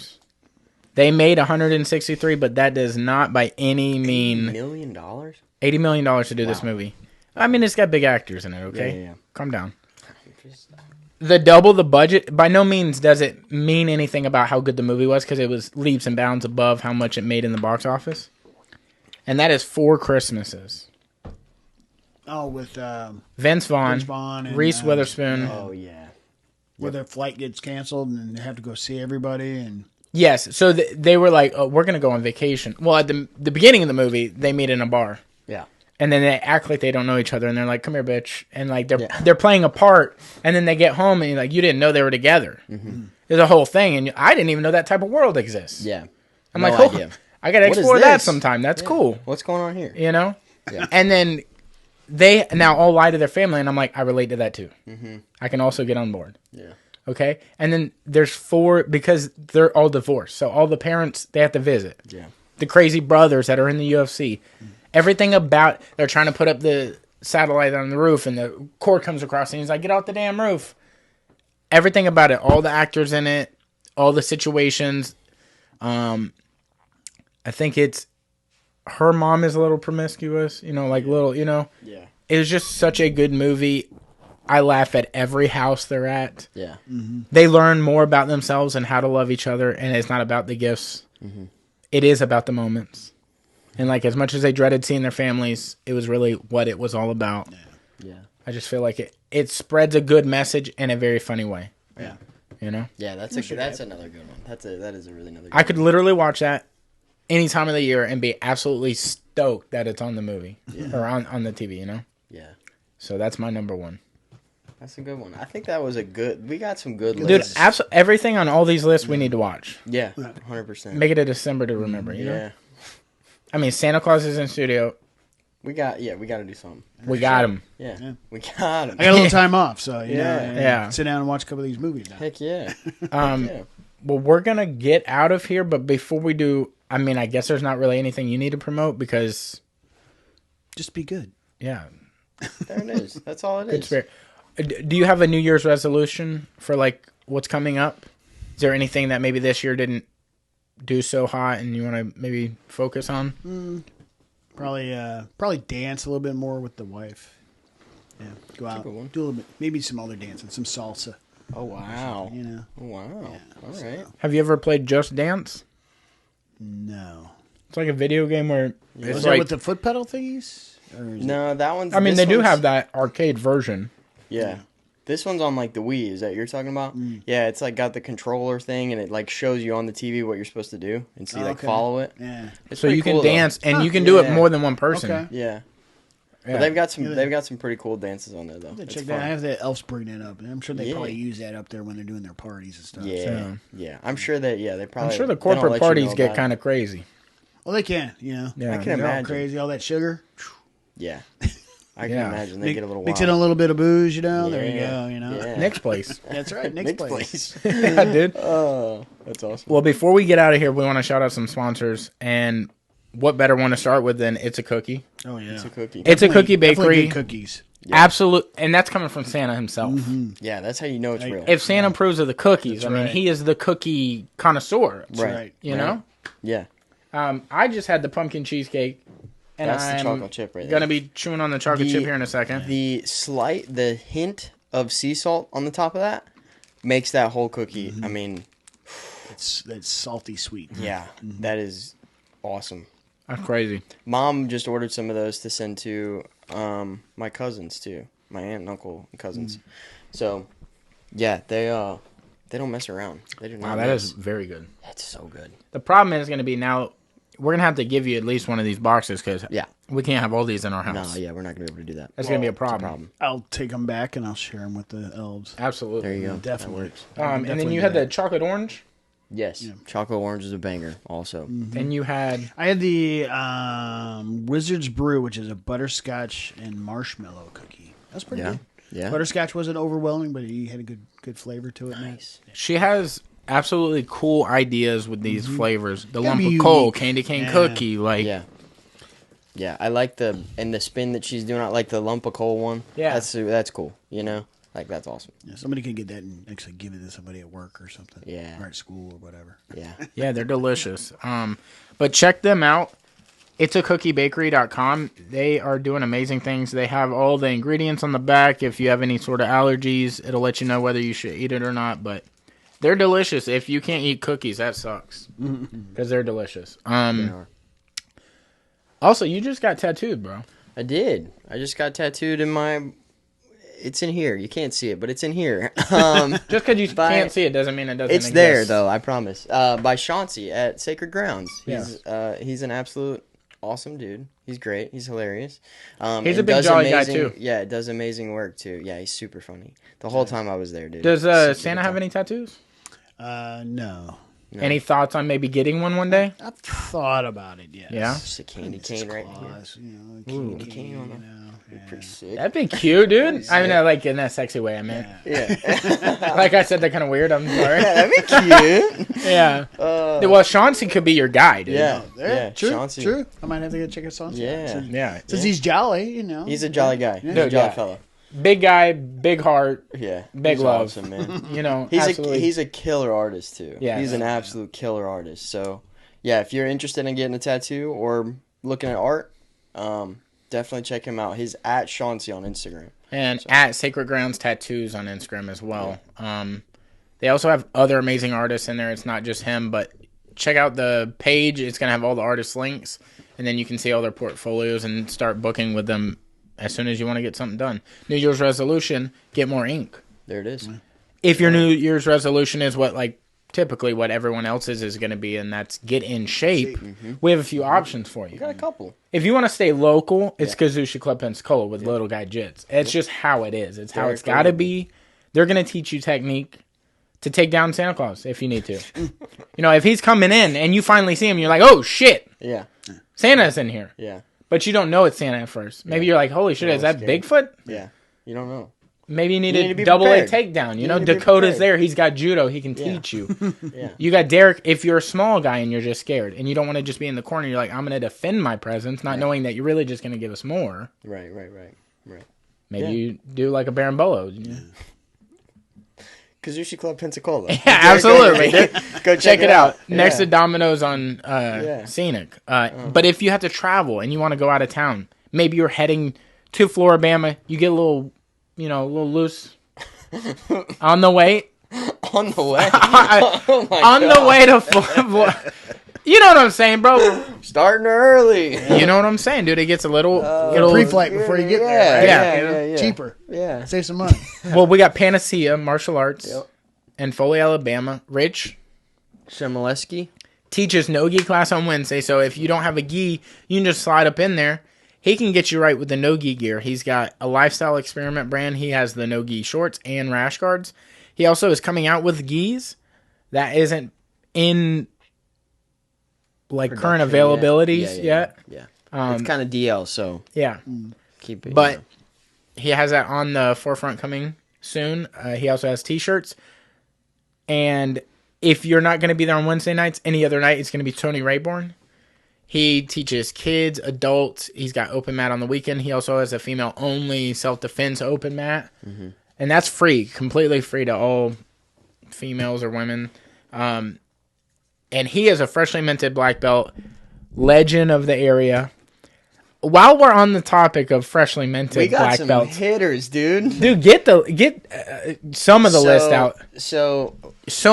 They made 163, but that does not by any mean... $80 million? $80 million to do this movie. I mean, it's got big actors in it, okay? Yeah. Calm down. The double the budget, by no means does it mean anything about how good the movie was, because it was leaps and bounds above how much it made in the box office. And that is 4 Christmases. Oh, with Vince Vaughn and Reese Witherspoon. Oh, yeah. Where their flight gets canceled and they have to go see everybody. And yes, so they were like, oh, we're going to go on vacation. Well, at the beginning of the movie, they meet in a bar. Yeah. And then they act like they don't know each other, and they're like, come here, bitch. And like they're playing a part, and then they get home, and you're like, you didn't know they were together. Mm-hmm. There's a whole thing, and I didn't even know that type of world exists. Yeah. I'm like, oh, I got to explore that sometime. That's cool. What's going on here? You know? Yeah. And then they now all lie to their family, and I'm like, I relate to that too. Mm-hmm. I can also get on board. Yeah. Okay? And then there's 4, because they're all divorced. So all the parents, they have to visit. Yeah. The crazy brothers that are in the UFC. Everything about, they're trying to put up the satellite on the roof, and the cord comes across, and he's like, get off the damn roof. Everything about it, all the actors in it, all the situations. I think it's, her mom is a little promiscuous, like little, Yeah. It was just such a good movie. I laugh at every house they're at. Yeah. Mm-hmm. They learn more about themselves and how to love each other, and it's not about the gifts. Mm-hmm. It is about the moments. And like, as much as they dreaded seeing their families, it was really what it was all about. Yeah. I just feel like it spreads a good message in a very funny way. Yeah. Yeah, that's another good one. That is a really another good I could literally watch that any time of the year and be absolutely stoked that it's on the movie. Yeah. Or on the TV, Yeah. So that's my number one. That's a good one. I think that was we got some good lists. Dude, everything on all these lists we need to watch. Yeah, 100%. Make it a December to remember, you know? I mean, Santa Claus is in studio. We got to do something. We got him. Yeah. We got him. I got a little time off, so yeah. sit down and watch a couple of these movies now. Heck yeah. Well, we're going to get out of here, but before we do, I mean, I guess there's not really anything you need to promote, because... Just be good. Yeah. There it is. That's all it is. Fair. Do you have a New Year's resolution for, like, what's coming up? Is there anything that maybe this year didn't do so hot and you want to maybe focus on? Probably dance a little bit more with the wife. Yeah, go out, do a little bit, maybe some other dancing, some salsa. Oh wow! Oh wow! Yeah, all right. Have you ever played Just Dance? No. It's like a video game where is that with the foot pedal thingies? No, that one's. I mean, they do have that arcade version. Yeah. This one's on, like, the Wii. Is that what you're talking about? Mm. Yeah, it's, like, got the controller thing, and it, like, shows you on the TV what you're supposed to do, and so you, follow it. Yeah. It's so you can cool, dance, and you can do it more than one person. Okay. Yeah. But they've got some pretty cool dances on there, though. Check that. I have the elves bring that up, and I'm sure they probably use that up there when they're doing their parties and stuff. Yeah. Yeah. I'm sure that, they probably... I'm sure the corporate parties get kind of crazy. Well, they can, Yeah. I can imagine. All crazy, all that sugar. Yeah. I can imagine they get a little wild. Mix in a little bit of booze, There you go, Yeah. Nick's place. That's right, Nick's place. Yeah, dude. Oh, that's awesome. Well, before we get out of here, we want to shout out some sponsors. And what better one to start with than It's a Cookie? Oh, yeah. It's a cookie. It's a Cookie Bakery. Good cookies. Yeah. Absolute. And that's coming from Santa himself. Mm-hmm. Yeah, that's how you know it's real. If Santa approves of the cookies, I mean, he is the cookie connoisseur. That's right. You know? Yeah. I just had the pumpkin cheesecake. And that's the chocolate chip right there. Gonna be chewing on the chocolate chip here in a second. The hint of sea salt on the top of that makes that whole cookie. I mean, it's salty sweet. Yeah, that is awesome. That's crazy. Mom just ordered some of those to send to my cousins too, my aunt and uncle and cousins. So, yeah, they don't mess around. They do not. Wow, that is very good. That's so good. The problem is going to be now we're going to have to give you at least one of these boxes because we can't have all these in our house. No, yeah, we're not going to be able to do that. That's going to be a problem. I'll take them back and I'll share them with the elves. Absolutely. There you go. Definitely. That works. And then you had the chocolate orange. Yes. Yeah. Chocolate orange is a banger also. Mm-hmm. And you had... I had the Wizard's Brew, which is a butterscotch and marshmallow cookie. That's pretty good. Yeah. Butterscotch wasn't overwhelming, but he had a good flavor to it. Nice. She has absolutely cool ideas with these flavors. The lump of coal, candy cane cookie, like... Yeah, I like the spin that she's doing. I like the lump of coal one. Yeah. That's cool, you know? Like, that's awesome. Yeah, somebody can get that and actually give it to somebody at work or something. Yeah. Or at school or whatever. Yeah. Yeah, they're delicious. But check them out. Itsacookie.com. They are doing amazing things. They have all the ingredients on the back. If you have any sort of allergies, it'll let you know whether you should eat it or not. But they're delicious. If you can't eat cookies, that sucks. Because they're delicious. They are. Also, you just got tattooed, bro. I did. I just got tattooed in my... It's in here. You can't see it, but it's in here. Just because you can't see it doesn't mean it doesn't exist. It's there, though, I promise. By Chauncey at Sacred Grounds. He's an absolute awesome dude. He's great. He's hilarious. He's a big jolly guy, too. Yeah, does amazing work, too. Yeah, he's super funny. The whole time I was there, dude. Does Santa have any tattoos? No. Any thoughts on maybe getting one day? I've thought about it, yes. Yeah? Just a candy cane right here. Candy cane on them. Pretty sick. That'd be cute, dude. I mean, like in that sexy way, I meant. Yeah. Like I said, they're kind of weird. I'm sorry. Yeah, that'd be cute. Yeah. Well, Chauncey could be your guy, dude. Yeah. True. Chauncey. True. I might have to go check his sauce. Yeah. Since he's jolly, you know. He's a jolly guy. He's a Yeah. jolly fella. Big guy, big heart. Yeah. Big he's love. Awesome, man. You know, he's a killer artist too. Yeah. He's an absolute killer artist. So, yeah, if you're interested in getting a tattoo or looking at art, definitely check him out. He's at Chauncey on Instagram. And at Sacred Grounds Tattoos on Instagram as well. They also have other amazing artists in there. It's not just him, but check out the page. It's going to have all the artist links, and then you can see all their portfolios and start booking with them as soon as you want to get something done. New Year's resolution, get more ink. There it is. If your New Year's resolution is typically what everyone else's is going to be, and that's get in shape, we have a few options for you. We got a couple. If you want to stay local, it's Kazushi Club Pensacola with Little Guy Jits. It's just how it is. It's how it's got to be. They're going to teach you technique to take down Santa Claus if you need to. You know, if he's coming in and you finally see him, you're like, oh, shit. Yeah. Santa's in here. Yeah. But you don't know it's Santa at first. Maybe you're like, holy shit, is that scared. Bigfoot? Yeah. You don't know. Maybe you need to a be double A prepared. takedown. You know, need to be Dakota's prepared. there. He's got judo. He can teach you. Yeah. You got Derek. If you're a small guy and you're just scared and you don't want to just be in the corner, you're like, I'm going to defend my presence, not knowing that you're really just going to give us more. Right. Maybe you do like a Berimbolo. Kazushi Club Pensacola. Yeah, absolutely. Go Check it out. Yeah. Next to Domino's on Scenic. But if you have to travel and you want to go out of town, maybe you're heading to Floribama, you get a little loose on the way. On the way. The way to Florida. You know what I'm saying, bro? Starting early. You know what I'm saying, dude? It gets a little pre-flight before you get there. Right? Yeah. Cheaper. Yeah. Save some money. Well, we got Panacea Martial Arts in Foley, Alabama. Rich Shemileski teaches no gi class on Wednesday, so if you don't have a gi, you can just slide up in there. He can get you right with the no gi gear. He's got a lifestyle experiment brand. He has the no gi shorts and rash guards. He also is coming out with gis that isn't in current availabilities yet. Yeah. It's kind of DL, so keep it. But he has that on the forefront coming soon. He also has t-shirts. And if you're not going to be there on Wednesday nights, any other night, it's going to be Tony Rayborn. He teaches kids, adults. He's got open mat on the weekend. He also has a female-only self-defense open mat. Mm-hmm. And that's free, completely free to all females or women. And he is a freshly minted black belt, legend of the area. while we're on the topic of freshly minted black belts, hitters, dude. Dude, get some of the list out. So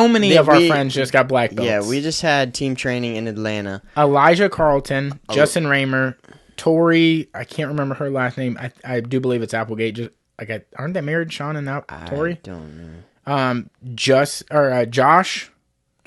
many of our friends just got black belts. Yeah, we just had team training in Atlanta. Elijah Carlton, Justin Raymer, Tori. I can't remember her last name. I do believe it's Applegate. Just aren't they married, Sean and Tori? I don't know. Josh Yelverton,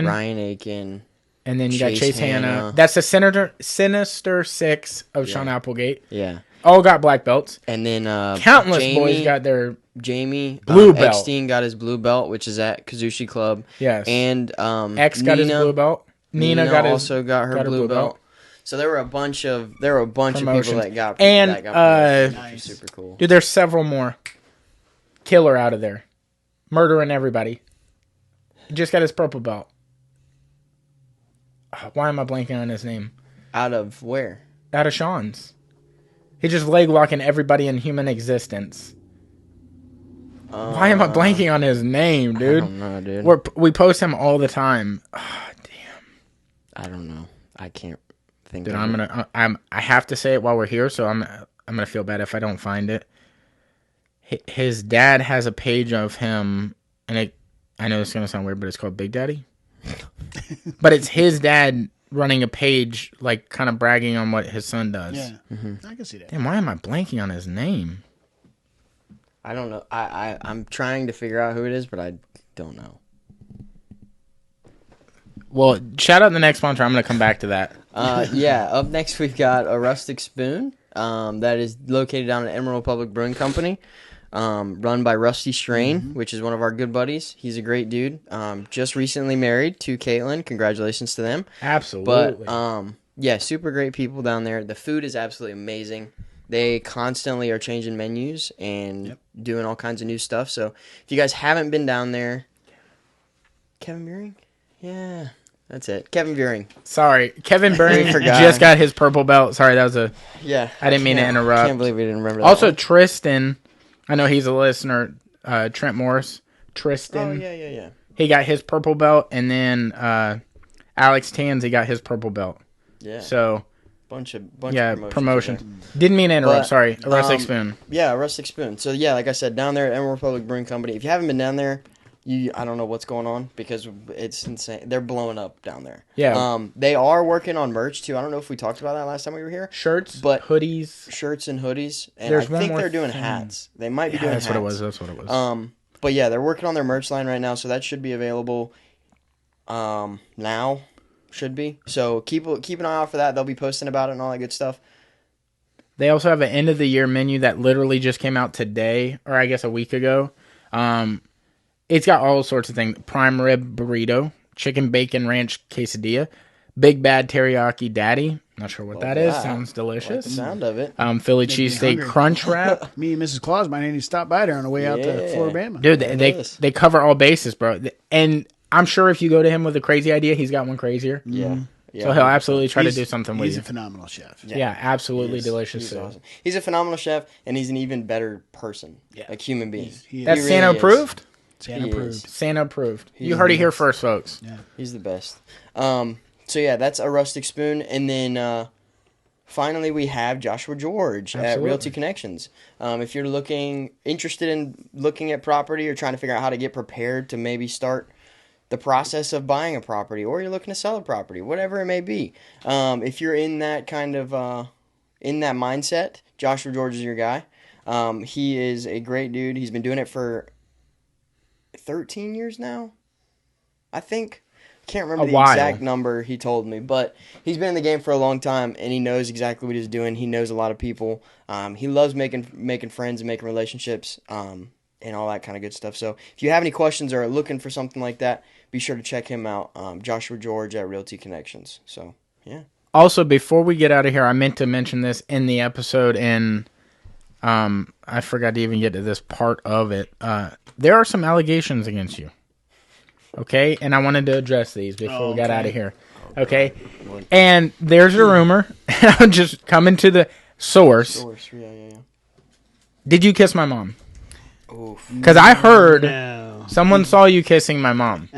Ryan Aiken. And then you got Chase Hanna. That's the Sinister Six of Sean Applegate. Yeah. All got black belts. And then countless boys got their blue belt. Eckstein got his blue belt, which is at Kazushi Club. Yes. And X got his blue belt. Nina got her blue belt. So there were a bunch of people that got blue belts, which is super cool. Dude, there's several more. Killer out of there. Murdering everybody. He just got his purple belt. Why am I blanking on his name? Out of where? Out of Sean's. He just leg locking everybody in human existence. Why am I blanking on his name, dude? I don't know, dude. We post him all the time. Oh, damn. I don't know. I can't think. Dude, I have to say it while we're here, so I'm gonna feel bad if I don't find it. His dad has a page of him, and I know this is gonna sound weird, but it's called Big Daddy. But it's his dad running a page, like kind of bragging on what his son does. Yeah, I can see that. Damn, why am I blanking on his name? I don't know. I'm trying to figure out who it is, but I don't know. Well, shout out the next sponsor. I'm going to come back to that. Yeah, up next we've got a Rustic Spoon that is located down at Emerald Public Brewing Company. Run by Rusty Strain, which is one of our good buddies. He's a great dude. Just recently married to Caitlin. Congratulations to them. Absolutely. But, yeah, super great people down there. The food is absolutely amazing. They constantly are changing menus and doing all kinds of new stuff. So if you guys haven't been down there, Kevin Buring? Yeah, that's it. Kevin Buring. Sorry. Kevin Buring just got his purple belt. Sorry, that was a... Yeah. I didn't mean to interrupt. I can't believe we didn't remember that. Also, Tristan... I know he's a listener, Trent Morris. Tristan. Oh, yeah. He got his purple belt, and then Alex Tansey got his purple belt. Yeah. So, bunch of promotions. Didn't mean to interrupt, sorry. A Rustic Spoon. Yeah, a Rustic Spoon. So, yeah, like I said, down there at Emerald Public Brewing Company. If you haven't been down there, I don't know what's going on because it's insane. They're blowing up down there. Yeah. They are working on merch too. I don't know if we talked about that last time we were here. Shirts, but hoodies, and hoodies. And I think they're doing hats. They might be doing hats. That's what it was. But yeah, they're working on their merch line right now, so that should be available. Now should be. So keep an eye out for that. They'll be posting about it and all that good stuff. They also have an end of the year menu that literally just came out today, or I guess a week ago. It's got all sorts of things. Prime rib burrito, chicken bacon ranch quesadilla, Big Bad Teriyaki Daddy. Not sure what that is. Sounds delicious. Like the sound of it. Philly cheesesteak crunch wrap. Me and Mrs. Claus might need to stop by there on the way out to Floribama. Dude, they cover all bases, bro. And I'm sure if you go to him with a crazy idea, he's got one crazier. Yeah. So he'll absolutely try to do something with you. He's a phenomenal chef. Yeah, absolutely delicious. He's awesome. He's a phenomenal chef, and he's an even better person. Yeah. Like human being. That's really Santa approved? Santa approved. Santa approved. You heard it here first, folks. Yeah. He's the best. So yeah, that's a Rustic Spoon. And then finally we have Joshua George at Realty Connections. If you're interested in looking at property or trying to figure out how to get prepared to maybe start the process of buying a property, or you're looking to sell a property, whatever it may be. If you're in that kind of in that mindset, Joshua George is your guy. He is a great dude. He's been doing it for 13 years now, I think. Can't remember the exact number he told me, but he's been in the game for a long time, and he knows exactly what he's doing. He knows a lot of people. He loves making friends and making relationships, and all that kind of good stuff. So if you have any questions or are looking for something like that, be sure to check him out, Joshua George at Realty Connections. So, yeah. Also, before we get out of here, I meant to mention this in the episode, and I forgot to even get to this part of it. There are some allegations against you. Okay? And I wanted to address these before we got out of here. Okay? And there's a rumor. I'm just coming to the source. Yeah. Did you kiss my mom? Because I heard someone saw you kissing my mom.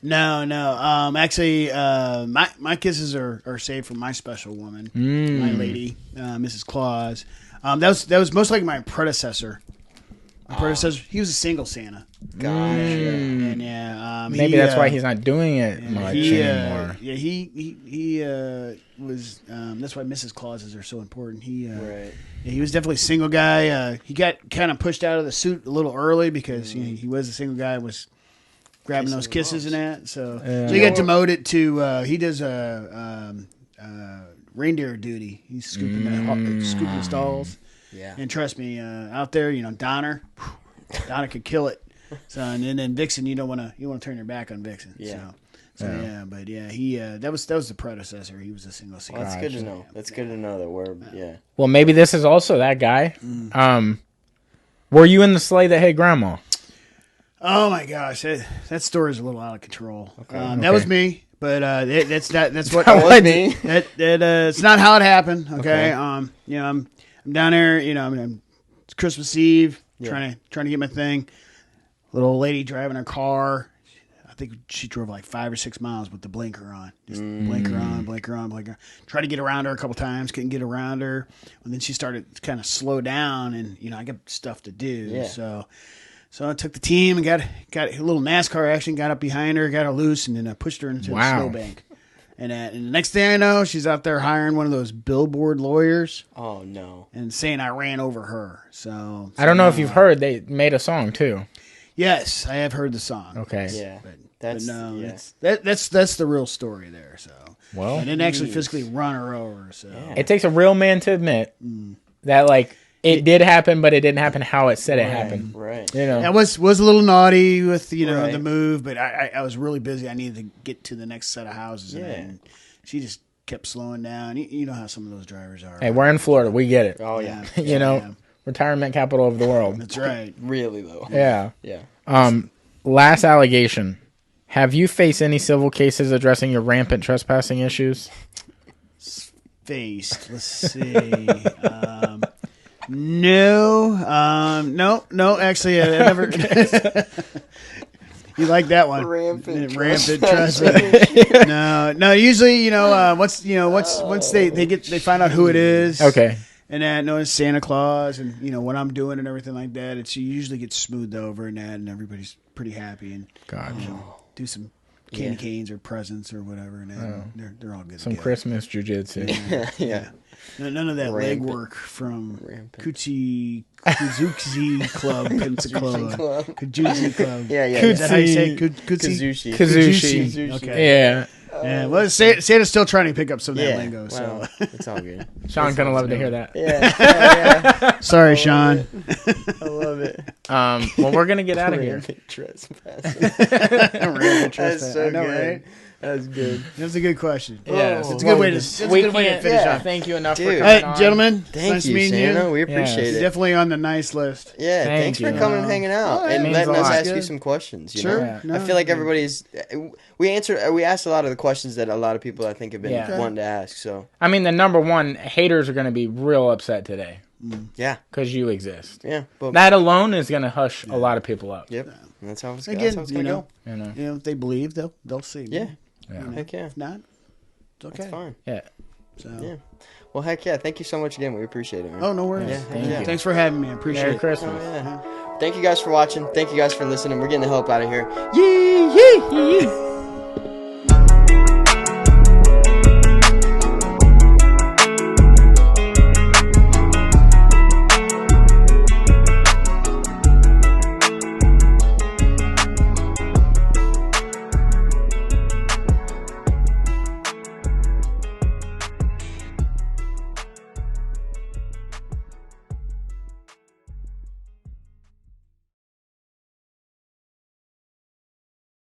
No. Actually, my kisses are saved for my special woman, my lady, Mrs. Claus. That was most likely my predecessor. He was a single Santa. Gosh. And maybe that's why he's not doing it much anymore. He was. That's why Mrs. Clauses are so important. Right. He was definitely a single guy. He got kind of pushed out of the suit a little early because he was a single guy. Was grabbing those kisses and that. So he got demoted to. He does reindeer duty. He's scooping the stalls. Yeah. And trust me, out there, Donner could kill it. So and then Vixen, you want to turn your back on Vixen. Yeah. He that was the predecessor. He was a single Santa. Well, that's good to know. That's good to know that we're Well, maybe this is also that guy. Were you in the sleigh that hit Grandma? Oh my gosh, that story is a little out of control. Okay. That was me, but that's what that was me. It's not how it happened. Okay. I'm down there. It's Christmas Eve, trying to get my thing. Little old lady driving her car. I think she drove like 5 or 6 miles with the blinker on. Just blinker on. Tried to get around her a couple times, couldn't get around her. And then she started to kind of slow down, and I got stuff to do. Yeah. So I took the team and got a little NASCAR action, got up behind her, got her loose, and then I pushed her into the snowbank. And the next thing I know, she's out there hiring one of those billboard lawyers. Oh, no. And saying I ran over her. So I don't know if you've heard, they made a song too. Yes, I have heard the song. Okay. Yeah. That's the real story there. So well, I didn't actually physically run her over. So it takes a real man to admit that it did happen, but it didn't happen how it said it happened. Right. I was a little naughty with the move, but I was really busy. I needed to get to the next set of houses, and she just kept slowing down. You know how some of those drivers are. Hey, we're in Florida. We get it. Oh yeah. Retirement capital of the world. That's right. Really though. Yeah. Yeah. Last allegation. Have you faced any civil cases addressing your rampant trespassing issues? Faced. Let's see. No. Actually, I never. You like that one? Rampant trespassing. No. Usually, once they find out who it is. Okay. And that it's Santa Claus, and what I'm doing and everything like that. It usually gets smoothed over and that, and everybody's pretty happy and do some candy canes or presents or whatever, and they're all good. Some Christmas jujitsu. Yeah. None of that legwork from Kuzuki Club. Kuzuki Club. Yeah. Is that how you say Kazushi. Okay. Yeah. Well, Santa's still trying to pick up some of that lingo, so well, it's all good. Sean's gonna love to hear that. Yeah. Sorry, Sean. I love it. Well, we're gonna get out of here. Trespass. That's so I know, good. right? That's good. That's a good question. Yes. It's a good way to finish off. Thank you enough for Dude. coming Hey, on. gentlemen. Thank nice you, meeting Santa. you. We appreciate You're it. definitely on the nice list. Yeah, thanks for coming and hanging out and means letting a us lot. ask you some questions. Sure. Know? No, I feel like everybody's. We asked a lot of the questions that a lot of people I think have been wanting to ask. So I mean, the number one haters are gonna be real upset today. Yeah, because you exist. Yeah, but that alone is gonna hush a lot of people up. Yep, and that's how it's gonna go. If they believe, they'll see. Yeah, heck yeah. If not, it's okay. That's fine. Yeah. So yeah. Well, heck yeah! Thank you so much again. We appreciate it, man. Oh, no worries. Yeah, thank you. Thanks for having me. I appreciate Merry it. Christmas. Oh, yeah. Thank you guys for watching. Thank you guys for listening. We're getting the hell up out of here. Yee!